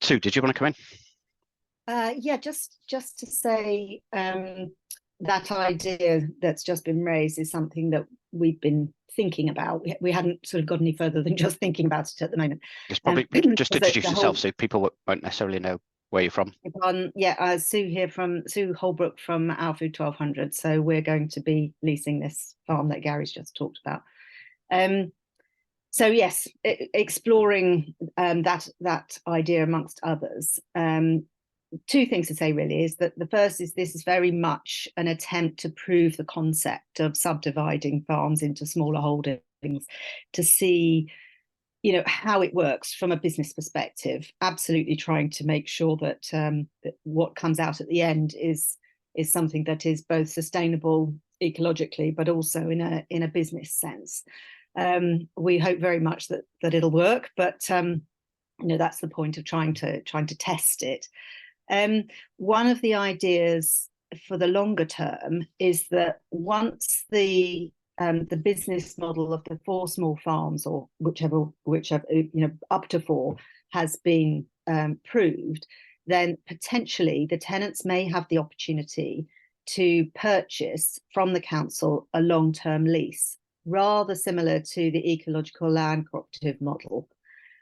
Sue, did you want to come in? Yeah, just to say that idea that's just been raised is something that we've been thinking about. We hadn't sort of got any further than just thinking about it at the moment. Just probably just introduce yourself so people won't necessarily know where you're from. Sue here from Sue Holbrook from Our Food 1200. So we're going to be leasing this farm that Gary's just talked about. So yes, exploring that idea amongst others. Two things to say really is that the first is this is very much an attempt to prove the concept of subdividing farms into smaller holdings, to see how it works from a business perspective, absolutely trying to make sure that, that what comes out at the end is something that is both sustainable ecologically but also in a business sense. We hope very much that it'll work, but that's the point of trying to test it. One of the ideas for the longer term is that once the business model of the 4 small farms, or whichever up to 4, has been proved, then potentially the tenants may have the opportunity to purchase from the council a long-term lease, rather similar to the ecological land cooperative model.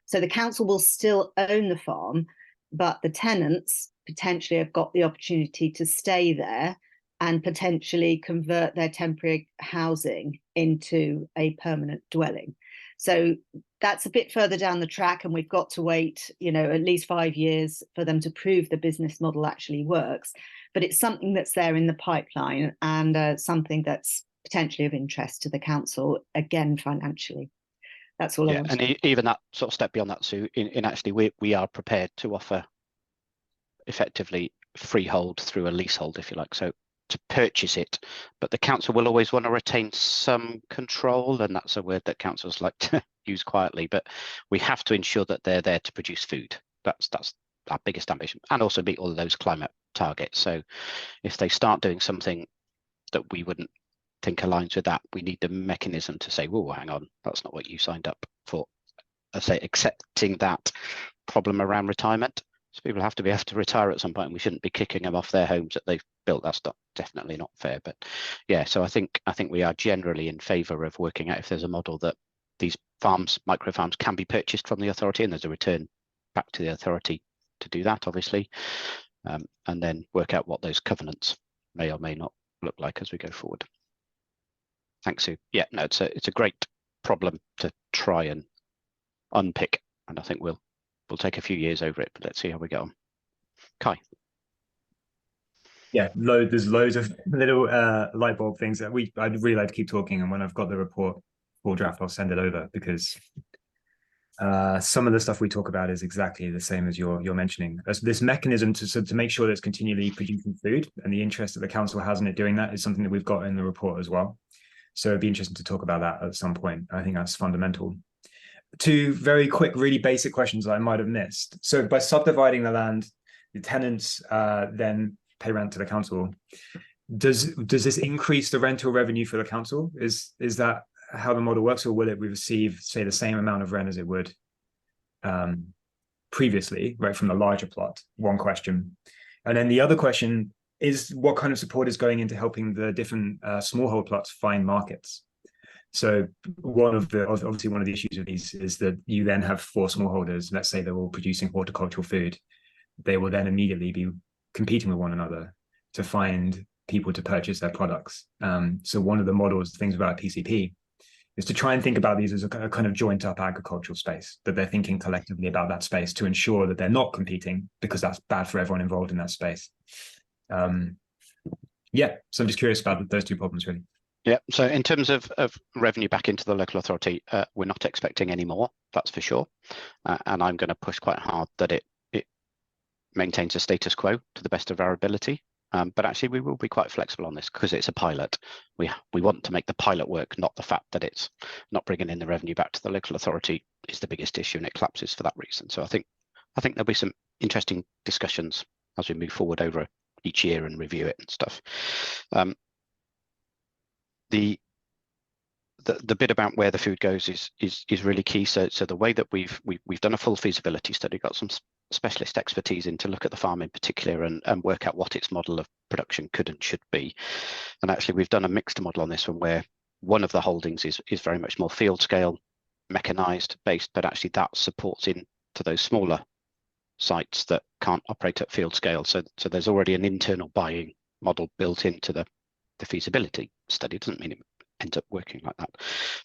So the council will still own the farm, but the tenants potentially have got the opportunity to stay there and potentially convert their temporary housing into a permanent dwelling. So that's a bit further down the track, and we've got to wait, at least 5 years for them to prove the business model actually works. But it's something that's there in the pipeline, and something that's potentially of interest to the council, again, financially. That's all I want. And even that sort of step beyond that, Sue, in actually we are prepared to offer effectively freehold through a leasehold, if you like, so to purchase it, but the council will always want to retain some control, and that's a word that councils like to use quietly, but we have to ensure that they're there to produce food. That's our biggest ambition, and also meet all of those climate targets. So if they start doing something that we wouldn't think aligns with that, we need the mechanism to say, whoa, hang on, that's not what you signed up for. I say accepting that problem around retirement. So people have to be able to retire at some point, and we shouldn't be kicking them off their homes that they've built. That's definitely not fair. But yeah, so I think we are generally in favour of working out if there's a model that these farms, micro farms, can be purchased from the authority, and there's a return back to the authority to do that, obviously, and then work out what those covenants may or may not look like as we go forward. Thanks, Sue. Yeah, no, it's a great problem to try and unpick, and I think we'll we'll take a few years over it, but let's see how we get on. Kai. Yeah, there's loads of little light bulb things that I'd really like to keep talking, and when I've got the report full draft, I'll send it over, because some of the stuff we talk about is exactly the same as you're mentioning. This mechanism to make sure that it's continually producing food, and the interest that the council has in it doing that, is something that we've got in the report as well. So it'd be interesting to talk about that at some point. I think that's fundamental. Two very quick, really basic questions that I might have missed. So by subdividing the land, the tenants then pay rent to the council. Does this increase the rental revenue for the council? Is that how the model works, or will it receive, say, the same amount of rent as it would previously, right, from the larger plot? One question. And then the other question is, what kind of support is going into helping the different smallhold plots find markets? So obviously one of the issues with these is that you then have 4 smallholders, let's say they're all producing horticultural food. They will then immediately be competing with one another to find people to purchase their products. So one of the things about PCP is to try and think about these as a kind of joint up agricultural space, that they're thinking collectively about that space to ensure that they're not competing, because that's bad for everyone involved in that space. Yeah, so I'm just curious about those 2 problems, really. Yeah, so in terms of revenue back into the local authority, we're not expecting any more, that's for sure. And I'm going to push quite hard that it maintains a status quo to the best of our ability. But actually, we will be quite flexible on this, because it's a pilot. We want to make the pilot work, not the fact that it's not bringing in the revenue back to the local authority is the biggest issue, and it collapses for that reason. So I think there'll be some interesting discussions as we move forward over each year and review it and stuff. The bit about where the food goes is really key. So the way that we've done a full feasibility study, got some specialist expertise in to look at the farm in particular and work out what its model of production could and should be. And actually, we've done a mixed model on this one, where one of the holdings is very much more field scale, mechanized based, but actually that supports into those smaller sites that can't operate at field scale. So there's already an internal buying model built into the feasibility study. It doesn't mean it ends up working like that.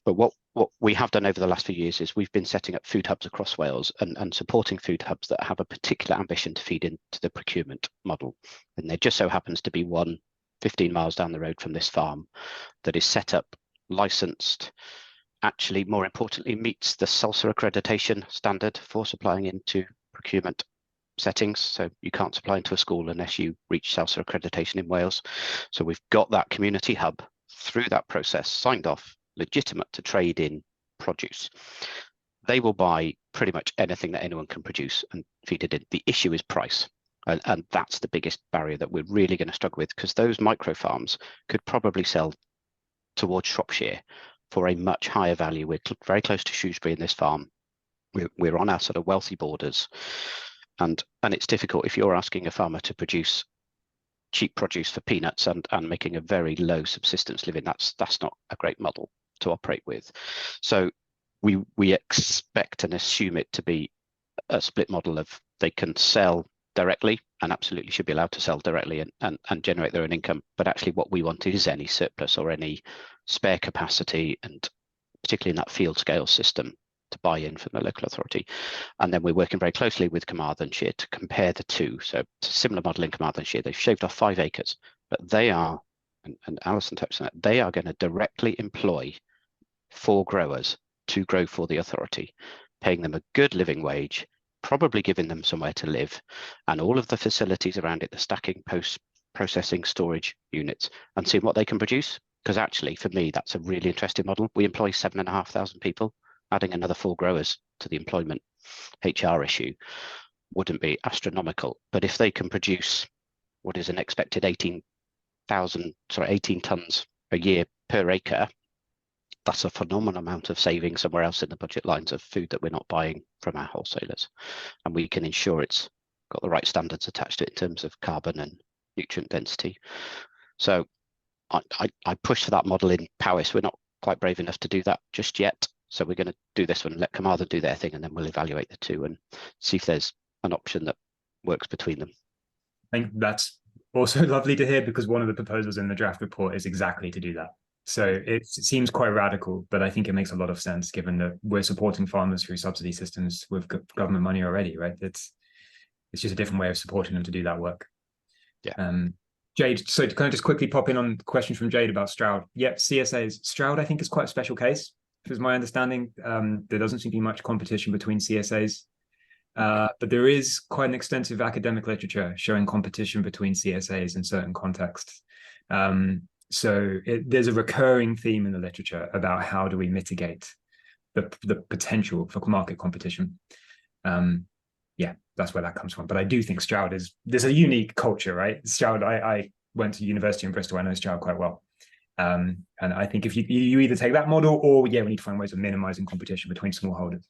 But what we have done over the last few years is we've been setting up food hubs across Wales and supporting food hubs that have a particular ambition to feed into the procurement model. And there just so happens to be one 15 miles down the road from this farm that is set up, licensed, actually, more importantly, meets the SALSA accreditation standard for supplying into procurement settings. So you can't supply into a school unless you reach SALSA accreditation in Wales. So we've got that community hub through that process, signed off, legitimate to trade in produce. They will buy pretty much anything that anyone can produce and feed it in. The issue is price. And that's the biggest barrier that we're really going to struggle with, because those micro farms could probably sell towards Shropshire for a much higher value. We're very close to Shrewsbury in this farm. We're on our sort of wealthy borders. And it's difficult if you're asking a farmer to produce cheap produce for peanuts and making a very low subsistence living. That's not a great model to operate with. So we expect and assume it to be a split model of they can sell directly and absolutely should be allowed to sell directly and generate their own income. But actually what we want is any surplus or any spare capacity, and particularly in that field scale system, to buy in from the local authority. And then we're working very closely with Carmarthenshire to compare the two. So it's a similar model in Carmarthenshire. They've shaved off 5 acres, but they are, and Alison touched on it, they are going to directly employ 4 growers to grow for the authority, paying them a good living wage, probably giving them somewhere to live, and all of the facilities around it, the stacking, post-processing, storage units, and seeing what they can produce. Because actually, for me, that's a really interesting model. We employ 7,500 people. Adding another 4 growers to the employment HR issue wouldn't be astronomical. But if they can produce what is an expected 18 tons a year per acre, that's a phenomenal amount of saving somewhere else in the budget lines of food that we're not buying from our wholesalers. And we can ensure it's got the right standards attached to it in terms of carbon and nutrient density. So I push for that model in Powys. We're not quite brave enough to do that just yet. So we're going to do this one, let Carmarthen do their thing, and then we'll evaluate the two and see if there's an option that works between them. I think that's also lovely to hear, because one of the proposals in the draft report is exactly to do that. So it seems quite radical, but I think it makes a lot of sense given that we're supporting farmers through subsidy systems with government money already, right? It's just a different way of supporting them to do that work. Yeah. Jade, so can I just quickly pop in on the question from Jade about Stroud? Yep, CSAs. Stroud, I think, is quite a special case, is my understanding. There doesn't seem to be much competition between CSAs. But there is quite an extensive academic literature showing competition between CSAs in certain contexts. So there's a recurring theme in the literature about how do we mitigate the potential for market competition. Yeah, that's where that comes from. But I do think Stroud there's a unique culture, right? Stroud, I went to university in Bristol. I know Stroud quite well. And I think if you either take that model or, we need to find ways of minimizing competition between smallholders.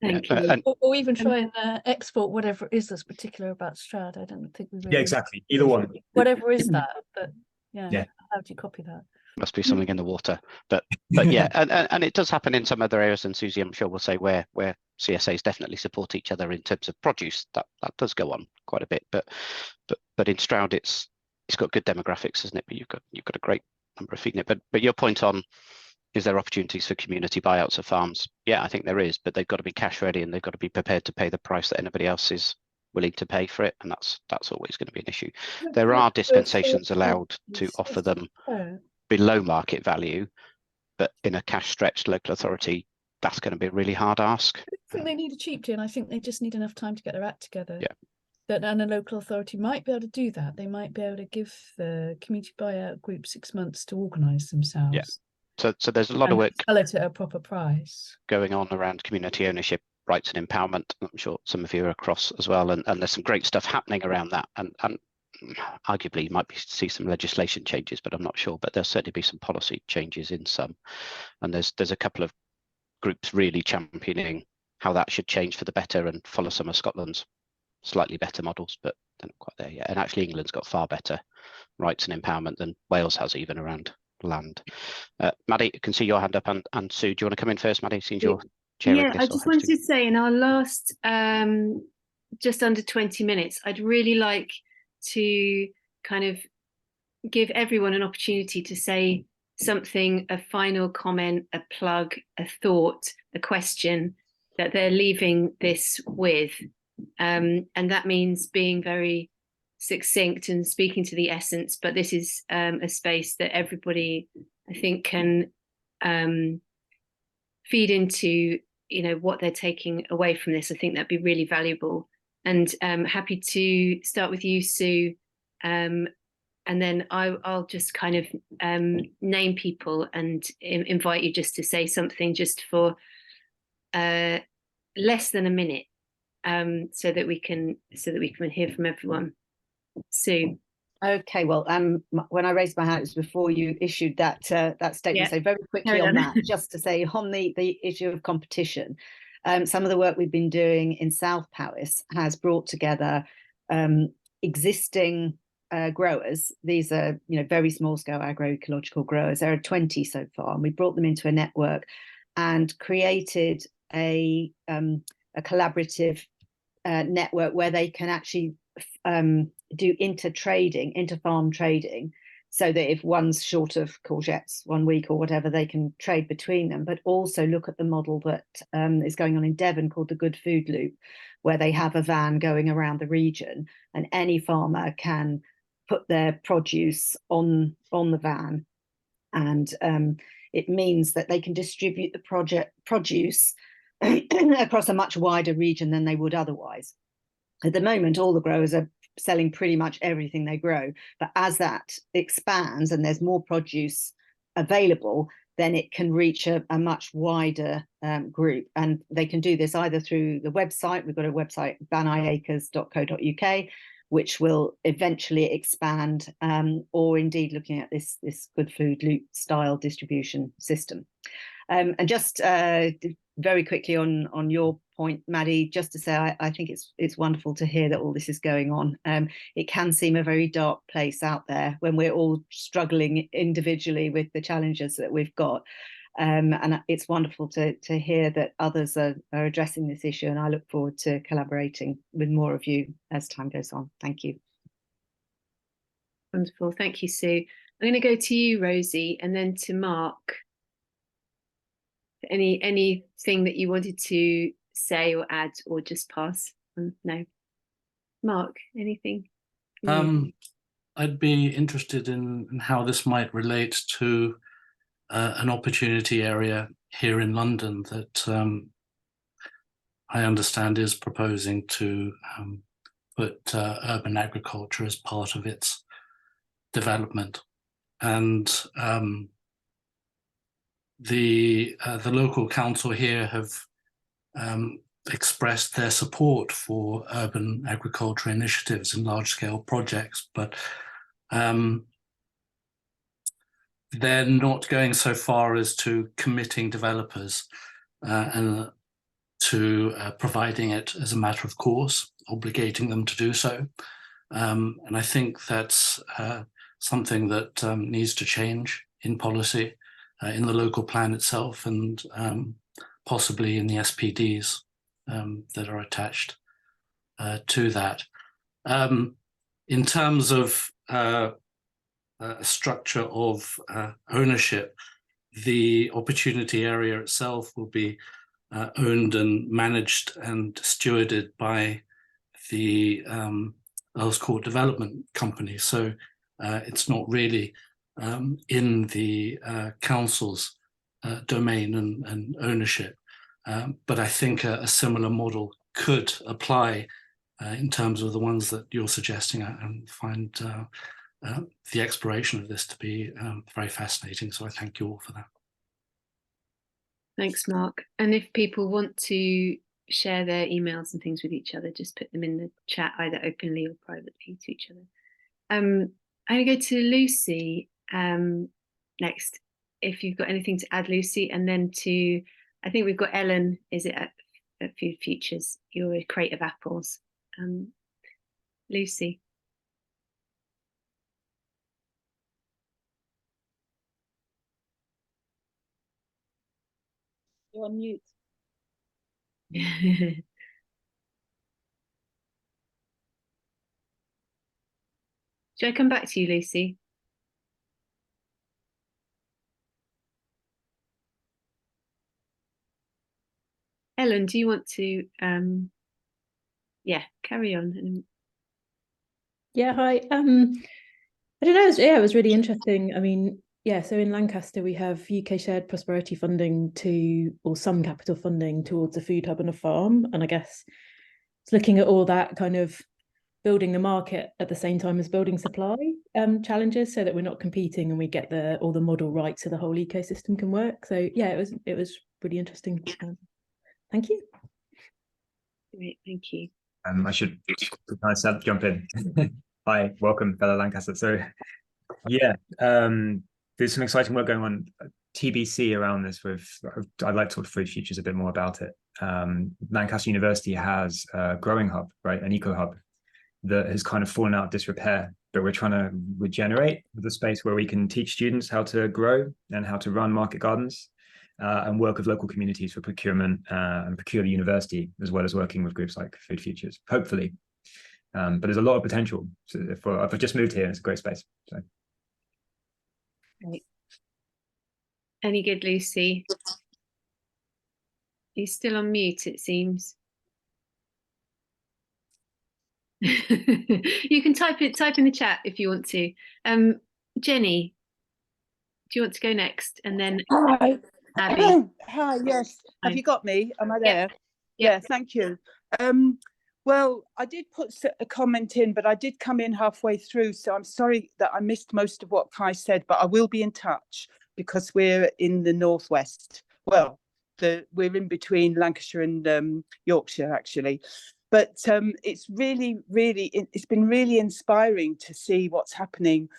Thank you. Or even try and export whatever it is that's particular about Stroud. I don't think we really... Yeah, exactly. Either one. Whatever is that, but yeah, how do you copy that? Must be something in the water, but yeah, and it does happen in some other areas, and Susie, I'm sure will say where CSAs definitely support each other in terms of produce. That does go on quite a bit, but in Stroud it's got good demographics, isn't it? But you've got a great number of feeding it. But your point on, is there opportunities for community buyouts of farms? Yeah, I think there is, but they've got to be cash ready and they've got to be prepared to pay the price that anybody else is willing to pay for it, and that's always going to be an issue. There are dispensations allowed to offer them below market value, but in a cash stretched local authority, that's going to be a really hard ask. I think they need a cheap tin. I think they just need enough time to get their act together. Yeah. And a local authority might be able to do that. They might be able to give the community buyout group 6 months to organise themselves. Yeah. So there's a lot of work sell it at a proper price going on around community ownership, rights and empowerment. I'm sure some of you are across as well, and there's some great stuff happening around that. And arguably you might see some legislation changes, but I'm not sure. But there'll certainly be some policy changes in some. And there's a couple of groups really championing how that should change for the better and follow some of Scotland's slightly better models, but they're not quite there yet. And actually England's got far better rights and empowerment than Wales has, even around land. Maddie, I can see your hand up, and Sue, do you want to come in first, Maddie, since you're chairing this? I just wanted to say, in our last just under 20 minutes, I'd really like to kind of give everyone an opportunity to say something, a final comment, a plug, a thought, a question that they're leaving this with. And that means being very succinct and speaking to the essence, but this is a space that everybody, I think, can feed into, what they're taking away from this. I think that'd be really valuable. And happy to start with you, Sue, and then I'll just kind of name people and invite you just to say something just for less than a minute, so that we can hear from everyone. Sue. Okay, well, when I raised my hand, it was before you issued that statement. Yeah. So very quickly on that, just to say on the issue of competition, some of the work we've been doing in South Powys has brought together existing growers. These are very small scale agroecological growers. There are 20 so far, and we brought them into a network and created a collaborative network where they can actually do inter-farm trading, so that if one's short of courgettes 1 week or whatever, they can trade between them, but also look at the model that is going on in Devon called the Good Food Loop, where they have a van going around the region and any farmer can put their produce on the van, and it means that they can distribute the produce across a much wider region than they would otherwise. At the moment, all the growers are selling pretty much everything they grow, but as that expands and there's more produce available, then it can reach a much wider group, and they can do this either through the website. We've got a website, baniacres.co.uk, which will eventually expand, or indeed looking at this Good Food Loop style distribution system. And just very quickly on your point, Maddie, just to say I think it's wonderful to hear that all this is going on. It can seem a very dark place out there when we're all struggling individually with the challenges that we've got. And it's wonderful to hear that others are addressing this issue, and I look forward to collaborating with more of you as time goes on. Thank you. Wonderful. Thank you, Sue. I'm going to go to you, Rosie, and then to Mark. Anything that you wanted to say or add, or just pass? No. Mark, anything? I'd be interested in how this might relate to an opportunity area here in London that I understand is proposing to put urban agriculture as part of its development. And the local council here have expressed their support for urban agriculture initiatives and large-scale projects, but they're not going so far as to committing developers and to providing it as a matter of course, obligating them to do so. And I think that's something that needs to change in policy, in the local plan itself, and possibly in the SPDs that are attached to that. In terms of a structure of ownership, the opportunity area itself will be owned and managed and stewarded by the Earls Court Development Company. So it's not really in the council's domain and ownership. But I think a similar model could apply in terms of the ones that you're suggesting, and find the exploration of this to be very fascinating. So I thank you all for that. Thanks, Mark. And if people want to share their emails and things with each other, just put them in the chat, either openly or privately to each other. I'm going to go to Lucy next, if you've got anything to add, Lucy, and then to, I think we've got Ellen, is it at Food Futures, you're a crate of apples. Lucy. You're on mute. Should I come back to you, Lucy? Ellen, do you want to carry on? Yeah, hi. I don't know, it was really interesting. I mean, yeah, so in Lancaster we have UK shared prosperity funding or some capital funding towards a food hub and a farm, and I guess it's looking at all that kind of building the market at the same time as building supply challenges, so that we're not competing and we get all the model right so the whole ecosystem can work. So yeah, it was really interesting. Thank you. Great, thank you. I should jump in. Hi, welcome, fellow Lancaster. So yeah, there's some exciting work going on, TBC, around this. I'd like to talk to Food Futures a bit more about it. Lancaster University has a growing hub, right, an eco hub that has kind of fallen out of disrepair, but we're trying to regenerate the space where we can teach students how to grow and how to run market gardens, and work with local communities for procurement and procure the university, as well as working with groups like Food Futures, hopefully. But there's a lot of potential. So if I've just moved here, it's a great space. So. Great. Any good, Lucy? You're still on mute, it seems. You can type in the chat if you want to. Jenny, do you want to go next? And then Hi. Abby. Hi, yes. Have you got me? Am I there? Yep. Yeah, thank you. Well, I did put a comment in, but I did come in halfway through, so I'm sorry that I missed most of what Kai said, but I will be in touch because we're in the northwest. Well, we're in between Lancashire and Yorkshire, actually. But it's really, it's been really inspiring to see what's happening.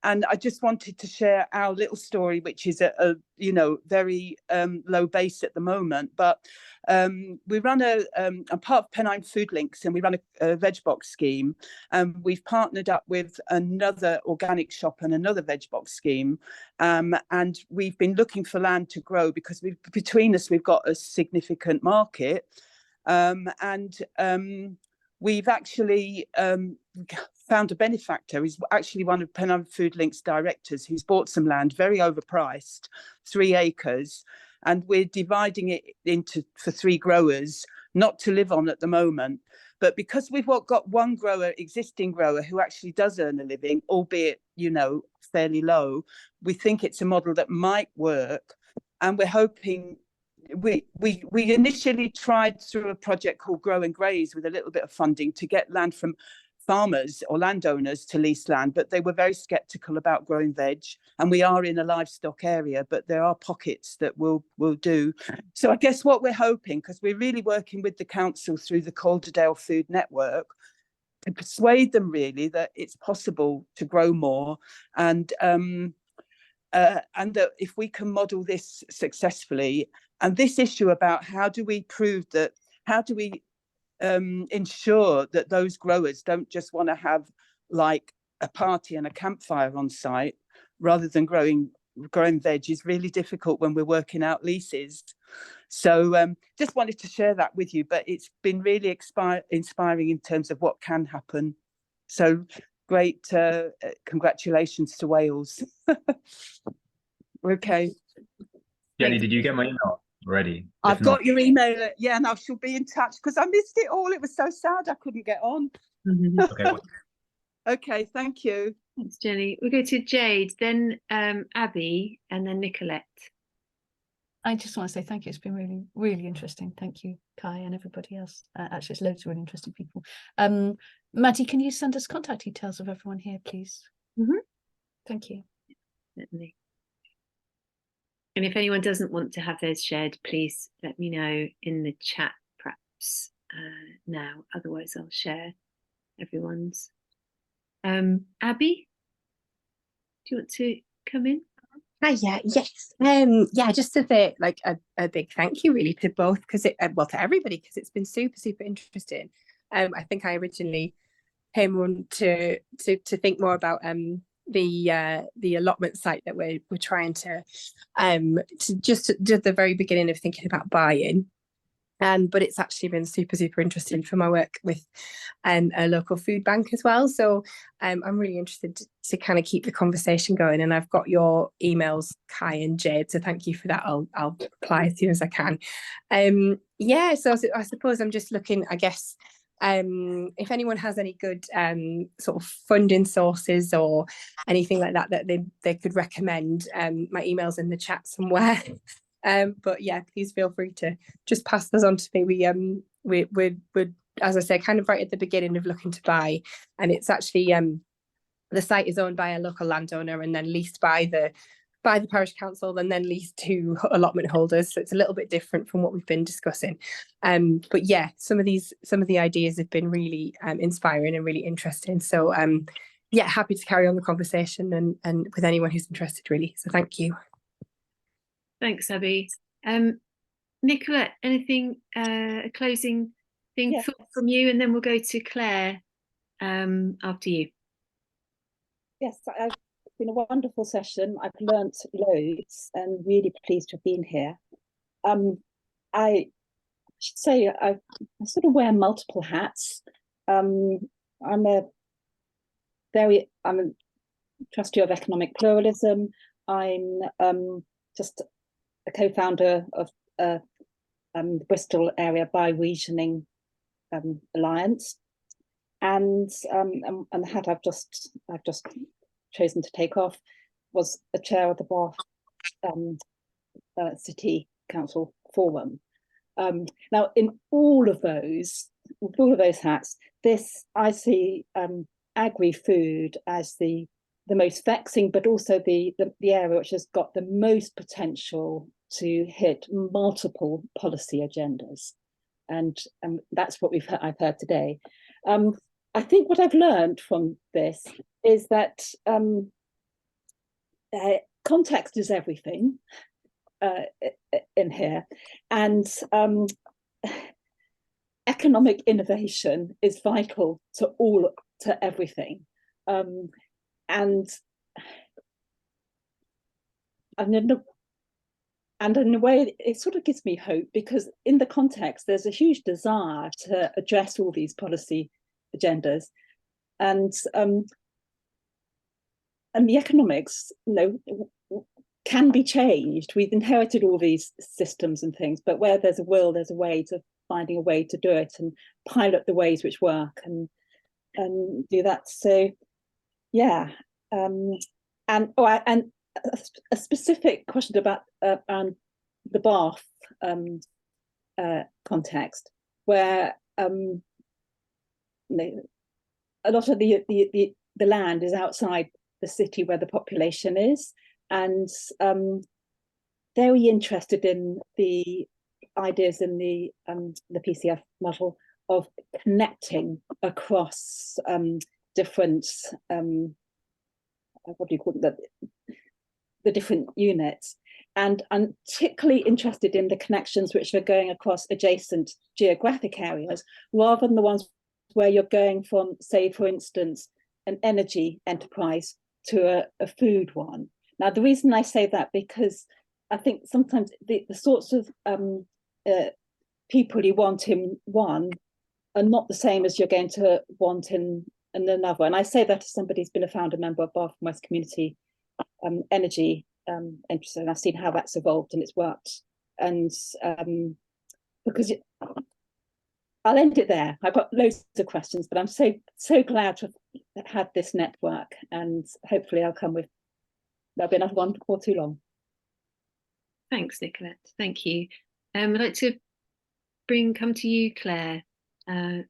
And I just wanted to share our little story, which is a very low base at the moment. But we run I'm part of Pennine Food Links, and we run a veg box scheme. We've partnered up with another organic shop and another veg box scheme. And we've been looking for land to grow because between us, we've got a significant market. We've actually found a benefactor. He's actually one of Penarth Food Link's directors, who's bought some land, very overpriced, 3 acres, and we're dividing it into for 3 growers, not to live on at the moment. But because we've got one grower, existing grower, who actually does earn a living, albeit, you know, fairly low, we think it's a model that might work. And we're hoping, we initially tried through a project called Grow and Graze with a little bit of funding to get land from farmers or landowners to lease land, but they were very sceptical about growing veg. And we are in a livestock area, but there are pockets that will do. So I guess what we're hoping, because we're really working with the council through the Calderdale Food Network, to persuade them really that it's possible to grow more, and that if we can model this successfully, and this issue about how do we ensure that those growers don't just want to have like a party and a campfire on site rather than growing veg is really difficult when we're working out leases. So just wanted to share that with you, but it's been really inspiring in terms of what can happen. So great, congratulations to Wales. Okay. Jenny, did you get my email already? I've got your email, yeah, and I shall be in touch because I missed it all. It was so sad I couldn't get on. Okay. Okay, thank you. Thanks, Jenny. We'll go to Jade, then Abby, and then Nicolette. I just want to say thank you. It's been really, really interesting. Thank you, Kai, and everybody else. Actually, it's loads of really interesting people. Maddie, can you send us contact details of everyone here, please? Thank you. Certainly. And if anyone doesn't want to have those shared, please let me know in the chat, perhaps now. Otherwise, I'll share everyone's. Abby, do you want to come in? Hiya, yes. Yeah, just to say like a big thank you really to both, because well, to everybody, because it's been super interesting. I think I originally came on to think more about the allotment site that we're trying to just at the very beginning of thinking about buying. But it's actually been super interesting for my work with a local food bank as well. So I'm really interested to kind of keep the conversation going. And I've got your emails, Kai and Jade. So thank you for that. I'll reply as soon as I can. Yeah, so I suppose I'm just looking, I guess, if anyone has any good sort of funding sources or anything like that they could recommend, my email's in the chat somewhere. But yeah, please feel free to just pass those on to me. We're as I said, kind of right at the beginning of looking to buy, and it's actually the site is owned by a local landowner and then leased by the parish council and then leased to allotment holders. So it's a little bit different from what we've been discussing. But yeah, some of the ideas have been really inspiring and really interesting. So yeah, happy to carry on the conversation and with anyone who's interested really. So thank you. Thanks, Abby. Nicolette, anything, a closing thing from you, and then we'll go to Claire after you. Yes, it's been a wonderful session. I've learnt loads and really pleased to have been here. I should say I sort of wear multiple hats. I'm a trustee of economic pluralism. I'm just a co-founder of the Bristol Area Bioregioning Alliance, and the hat I've just chosen to take off was a chair of the Bath City Council Forum. Now, in all of those hats, I see agri-food as the most vexing, but also the area which has got the most potential to hit multiple policy agendas, and that's what I've heard today. I think what I've learned from this is that context is everything in here, and economic innovation is vital to everything. And in a way, it sort of gives me hope, because in the context, there's a huge desire to address all these policy agendas. and the economics, can be changed. We've inherited all these systems and things, but where there's a will, there's a way to finding a way to do it and pilot the ways which work and do that. So yeah, and a specific question about the Bath context, where a lot of the land is outside the city where the population is, and very interested in the ideas in the PCF model of connecting across different what do you call it, the different units, and I'm particularly interested in the connections which are going across adjacent geographic areas rather than the ones where you're going from, say, for instance, an energy enterprise to a food one. Now, the reason I say that, because I think sometimes the sorts of people you want in one are not the same as you're going to want in another. And I say that as somebody who's been a founder member of Bath and West Community Energy Interest, and I've seen how that's evolved and it's worked. And because I'll end it there. I've got loads of questions, but I'm so glad to have had this network, and hopefully I'll come with, there'll be another one before too long. Thanks, Nicolette. Thank you. I'd like to come to you, Claire, from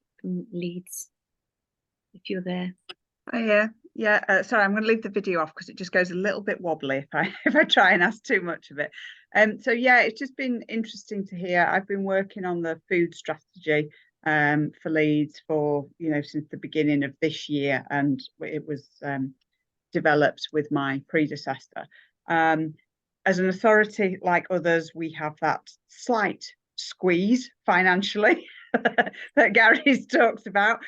Leeds, if you're there. Oh yeah. Sorry, I'm going to leave the video off because it just goes a little bit wobbly if I try and ask too much of it. So yeah, it's just been interesting to hear. I've been working on the food strategy for Leeds for since the beginning of this year, and it was developed with my predecessor. As an authority, like others, we have that slight squeeze financially that Gary's talked about.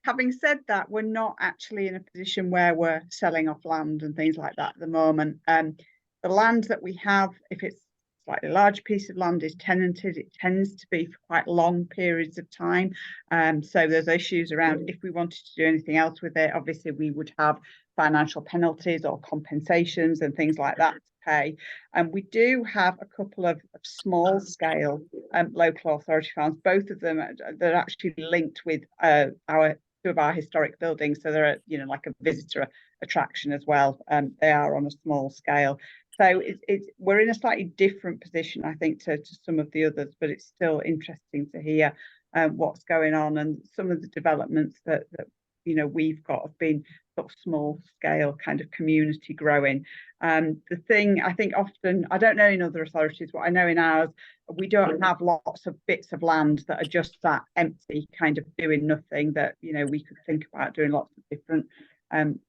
Having said that, we're not actually in a position where we're selling off land and things like that at the moment. The land that we have, if it's a slightly large piece of land, is tenanted. It tends to be for quite long periods of time. So there's issues around if we wanted to do anything else with it. Obviously, we would have financial penalties or compensations and things like that to pay. And we do have a couple of small scale local authority farms, both of them that are actually linked with two of our historic buildings, so they're like a visitor attraction as well. They are on a small scale, so we're in a slightly different position, I think, to some of the others, but it's still interesting to hear what's going on, and some of the developments that we've got have been sort of small scale kind of community growing. The thing I think often, I don't know in other authorities, what I know in ours, we don't have lots of bits of land that are just that empty, kind of doing nothing, that we could think about doing lots of different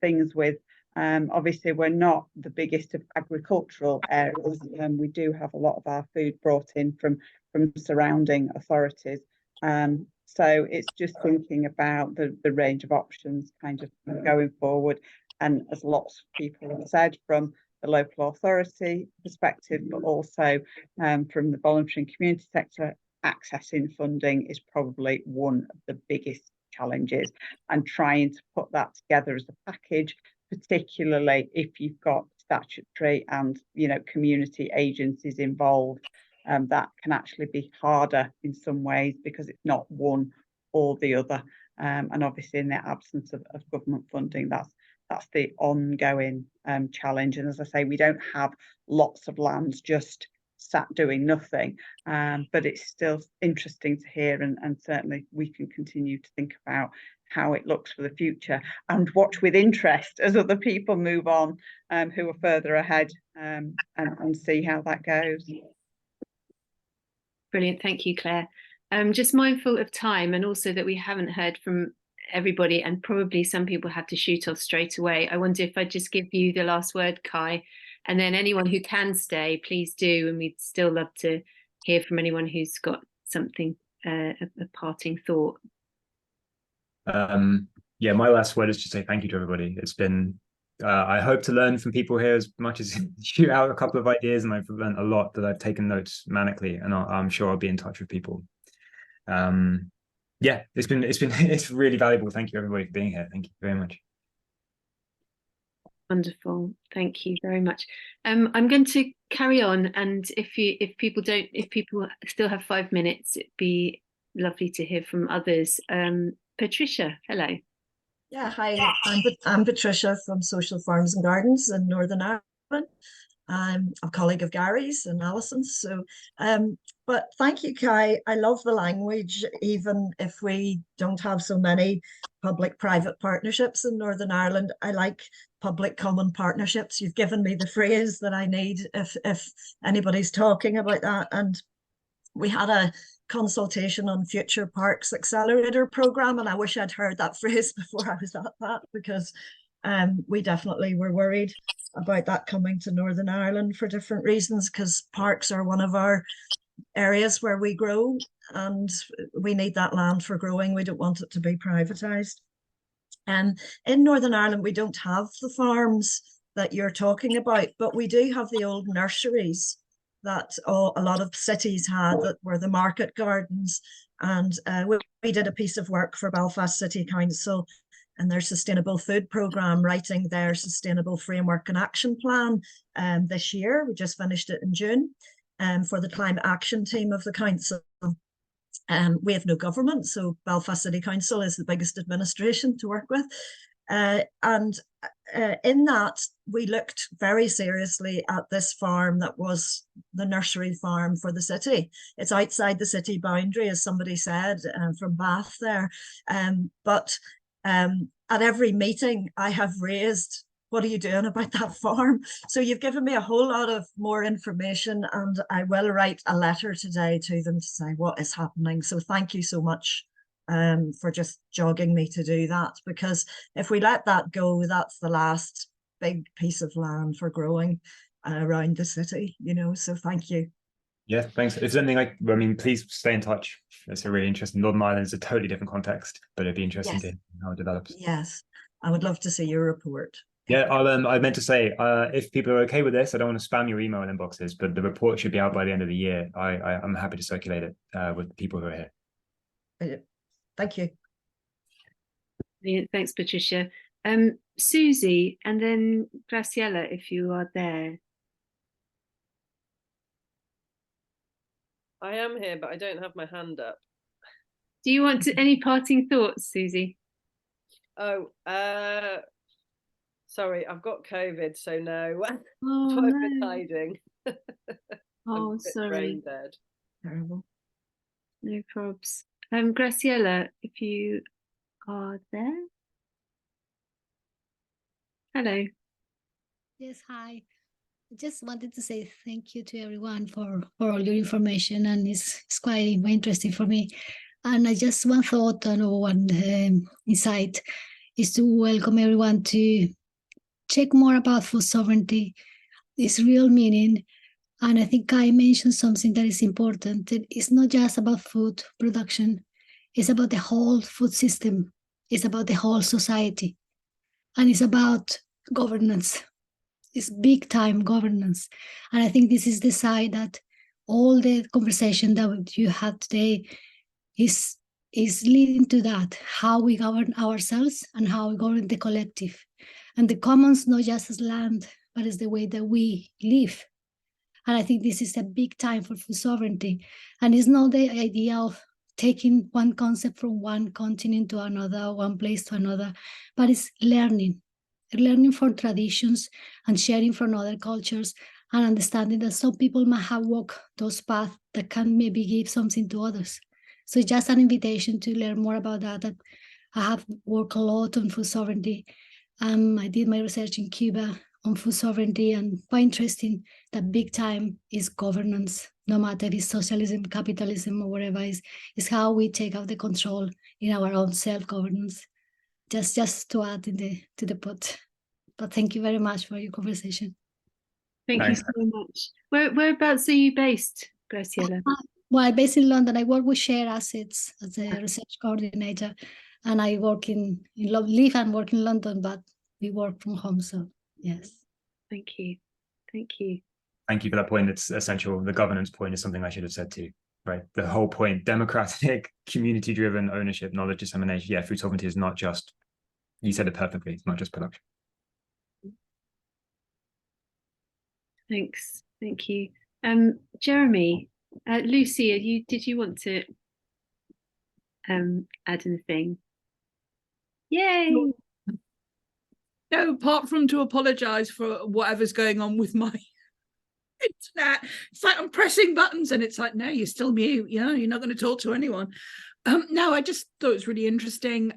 things with. Obviously, we're not the biggest of agricultural areas, and we do have a lot of our food brought in from surrounding authorities. So it's just thinking about the range of options kind of going forward. And as lots of people have said, from the local authority perspective, but also from the voluntary and community sector, accessing funding is probably one of the biggest challenges, and trying to put that together as a package, particularly if you've got statutory and community agencies involved. That can actually be harder in some ways because it's not one or the other. And obviously in the absence of government funding, that's the ongoing challenge. And as I say, we don't have lots of land just sat doing nothing, but it's still interesting to hear, and certainly we can continue to think about how it looks for the future and watch with interest as other people move on who are further ahead, and see how that goes. Brilliant, thank you, Claire. Just mindful of time, and also that we haven't heard from everybody, and probably some people have to shoot off straight away. I wonder if I'd just give you the last word, Kai, and then anyone who can stay, please do, and we'd still love to hear from anyone who's got something, a parting thought. Yeah, my last word is to say thank you to everybody. It's been I hope to learn from people here as much as shoot out a couple of ideas, and I've learned a lot that I've taken notes manically, and I'm sure I'll be in touch with people. Yeah, it's really valuable. Thank you everybody for being here. Thank you very much. Wonderful. Thank you very much. I'm going to carry on, and if people still have 5 minutes, it'd be lovely to hear from others. Patricia, hello. Yeah, hi. I'm Patricia from Social Farms and Gardens in Northern Ireland. I'm a colleague of Gary's and Alison's. So, but thank you, Kai. I love the language, even if we don't have so many public-private partnerships in Northern Ireland. I like public common partnerships. You've given me the phrase that I need if anybody's talking about that. And we had a consultation on Future Parks Accelerator Programme, and I wish I'd heard that phrase before I was at that, because we definitely were worried about that coming to Northern Ireland for different reasons, because parks are one of our areas where we grow and we need that land for growing. We don't want it to be privatised. And in Northern Ireland, we don't have the farms that you're talking about, but we do have the old nurseries that a lot of cities had, that were the market gardens. And we did a piece of work for Belfast City Council and their sustainable food programme, writing their sustainable framework and action plan this year. We just finished it in June for the climate action team of the council. We have no government, so Belfast City Council is the biggest administration to work with. And in that, we looked very seriously at this farm that was the nursery farm for the city. It's outside the city boundary, as somebody said, from Bath there. But at every meeting, I have raised, what are you doing about that farm? So you've given me a whole lot of more information, and I will write a letter today to them to say what is happening. So thank you so much for just jogging me to do that, because if we let that go, that's the last big piece of land for growing around the city, you know, so thank you. Yeah, thanks. If there's anything I mean, please stay in touch. It's a really interesting. Northern Ireland is a totally different context, but it'd be interesting to hear how it develops. Yes, I would love to see your report. Yeah, I meant to say, if people are okay with this, I don't want to spam your email inboxes, but the report should be out by the end of the year. I'm happy to circulate it with people who are here. Thank you. Yeah, thanks, Patricia. Susie, and then Graciela, if you are there. I am here, but I don't have my hand up. Do you want any parting thoughts, Susie? Oh, sorry, I've got COVID, so no. Oh, so I'm no. hiding. Oh, sorry. Brain dead. Terrible. No probs. Graciela, if you are there. Hello. Yes, hi. I just wanted to say thank you to everyone for all your information, and it's quite interesting for me. And I just one thought and one insight is to welcome everyone to check more about food sovereignty, its real meaning. And I think Kai mentioned something that is important. It's not just about food production. It's about the whole food system. It's about the whole society. And it's about governance. It's big time governance. And I think this is the side that all the conversation that you had today is leading to that, how we govern ourselves and how we govern the collective. And the commons, not just as land, but as the way that we live. And I think this is a big time for food sovereignty. And it's not the idea of taking one concept from one continent to another, one place to another, but it's learning from traditions and sharing from other cultures, and understanding that some people might have walked those paths that can maybe give something to others. So it's just an invitation to learn more about that. I have worked a lot on food sovereignty. I did my research in Cuba on food sovereignty, and quite interesting that big time is governance, no matter if it's socialism, capitalism, or whatever, is how we take out the control in our own self-governance. Just to add to the pot. But thank you very much for your conversation. Thank you so much. Whereabouts are you based, Graciela? Well, I'm based in London. I work with Share Assets as a research coordinator, and I work live and work in London, but we work from home. So yes. Thank you. Thank you. Thank you for that point. It's essential. The governance point is something I should have said too. right? The whole point, democratic, community-driven ownership, knowledge dissemination. Yeah, food sovereignty is not just, you said it perfectly, it's not just production. Thanks. Thank you. Jeremy, Lucy, did you want to add anything? Yay! No, apart from to apologise for whatever's going on with my internet. It's like I'm pressing buttons and it's like, no, you're still mute. You know, you're not going to talk to anyone. No, I just thought it was really interesting.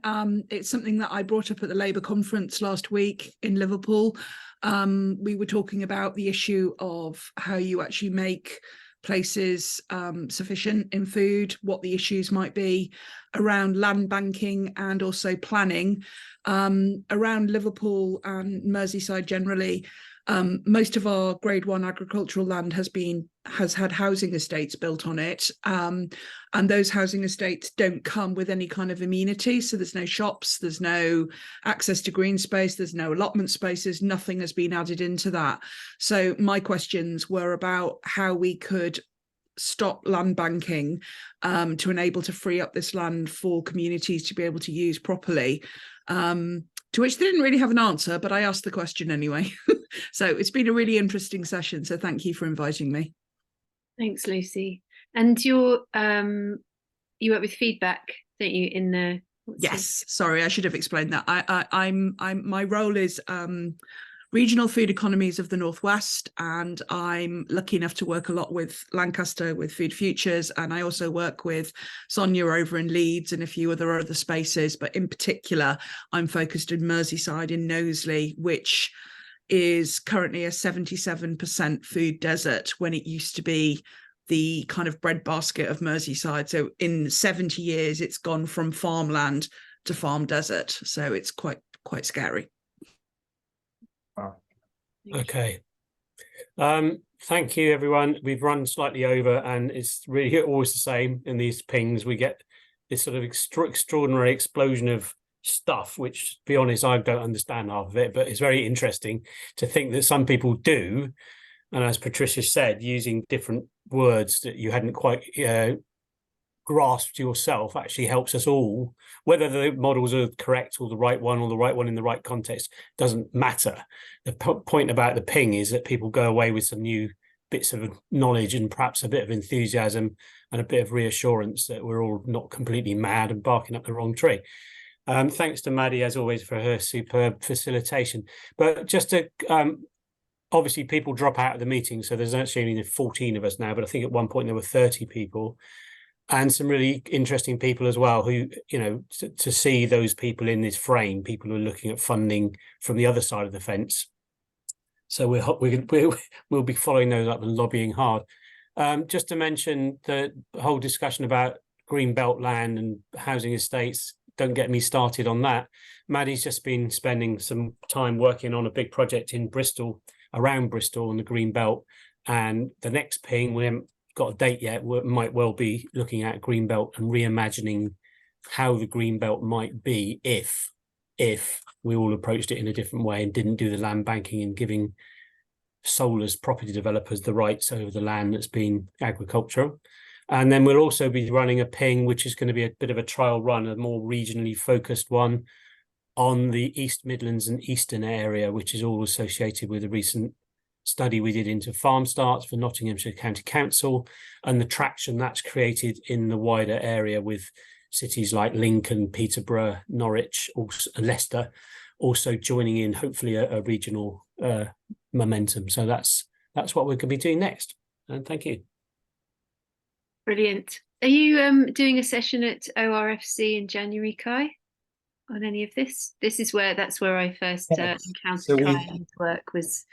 It's something that I brought up at the Labour conference last week in Liverpool. We were talking about the issue of how you actually make places sufficient in food, what the issues might be around land banking and also planning. Around Liverpool and Merseyside generally, most of our grade 1 agricultural land has had housing estates built on it, and those housing estates don't come with any kind of amenity. So there's no shops, there's no access to green space, there's no allotment spaces, nothing has been added into that. So my questions were about how we could stop land banking to enable to free up this land for communities to be able to use properly. To which they didn't really have an answer, but I asked the question anyway. So it's been a really interesting session. So thank you for inviting me. Thanks, Lucy. And you work with feedback, don't you? In the yes. Sorry, I should have explained that. I'm my role is regional food economies of the Northwest, and I'm lucky enough to work a lot with Lancaster with Food Futures, and I also work with Sonia over in Leeds and a few other spaces, but in particular I'm focused in Merseyside in Knowsley, which is currently a 77% food desert when it used to be the kind of breadbasket of Merseyside. So in 70 years it's gone from farmland to farm desert, so it's quite scary. Okay. Thank you, everyone. We've run slightly over, and it's really always the same in these pings. We get this sort of extraordinary explosion of stuff, which, to be honest, I don't understand half of it, but it's very interesting to think that some people do. And as Patricia said, using different words that you hadn't quite grasped yourself actually helps us all. Whether the models are correct or the right one in the right context doesn't matter. The point about the ping is that people go away with some new bits of knowledge and perhaps a bit of enthusiasm and a bit of reassurance that we're all not completely mad and barking up the wrong tree. Thanks to Maddie, as always, for her superb facilitation. But just to obviously people drop out of the meeting, so there's actually only 14 of us now, but I think at one point there were 30 people. And some really interesting people as well who, you know, to see those people in this frame, people who are looking at funding from the other side of the fence. So we'll be following those up and lobbying hard. Just to mention the whole discussion about green belt land and housing estates, don't get me started on that. Maddie's just been spending some time working on a big project in Bristol, around Bristol on the green belt. And the next ping, we haven't got a date yet, we might well be looking at Greenbelt and reimagining how the Greenbelt might be if we all approached it in a different way and didn't do the land banking and giving soulless property developers the rights over the land that's been agricultural. And then we'll also be running a ping, which is going to be a bit of a trial run, a more regionally focused one on the East Midlands and Eastern area, which is all associated with a recent study we did into farm starts for Nottinghamshire County Council and the traction that's created in the wider area with cities like Lincoln, Peterborough, Norwich, also Leicester, also joining in hopefully a regional momentum. So that's what we're going to be doing next. And thank you. Brilliant. Are you doing a session at ORFC in January, Kai, on any of this? That's where I first encountered Kai and his work was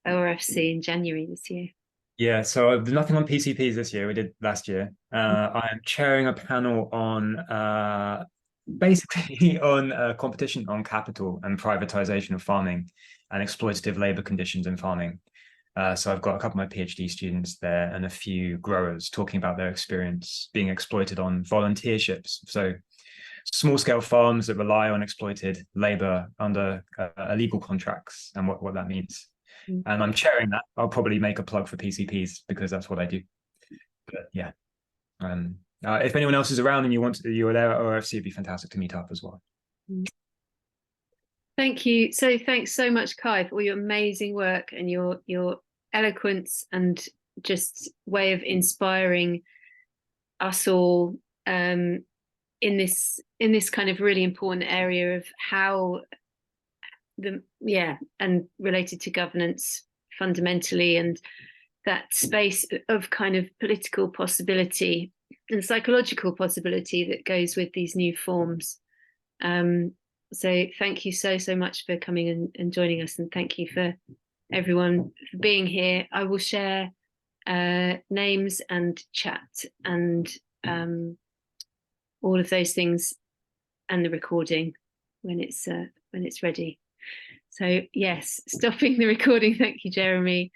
ORFC in January this year. Yeah, so there's nothing on PCPs this year. We did last year. I am chairing a panel on basically on competition on capital and privatization of farming and exploitative labor conditions in farming. So I've got a couple of my PhD students there and a few growers talking about their experience being exploited on volunteerships. So small-scale farms that rely on exploited labor under illegal contracts and what that means. And I'm chairing that. I'll probably make a plug for PCPs because that's what I do. But yeah, If anyone else is around and you're there at OFC, it'd be fantastic to meet up as well. Thank you. So thanks so much, Kai, for all your amazing work and your eloquence and just way of inspiring us all in this kind of really important area of how and related to governance fundamentally, and that space of kind of political possibility and psychological possibility that goes with these new forms. So thank you so much for coming and joining us, and thank you for everyone for being here. I will share names and chat and all of those things and the recording when it's ready. So yes, stopping the recording. Thank you, Jeremy.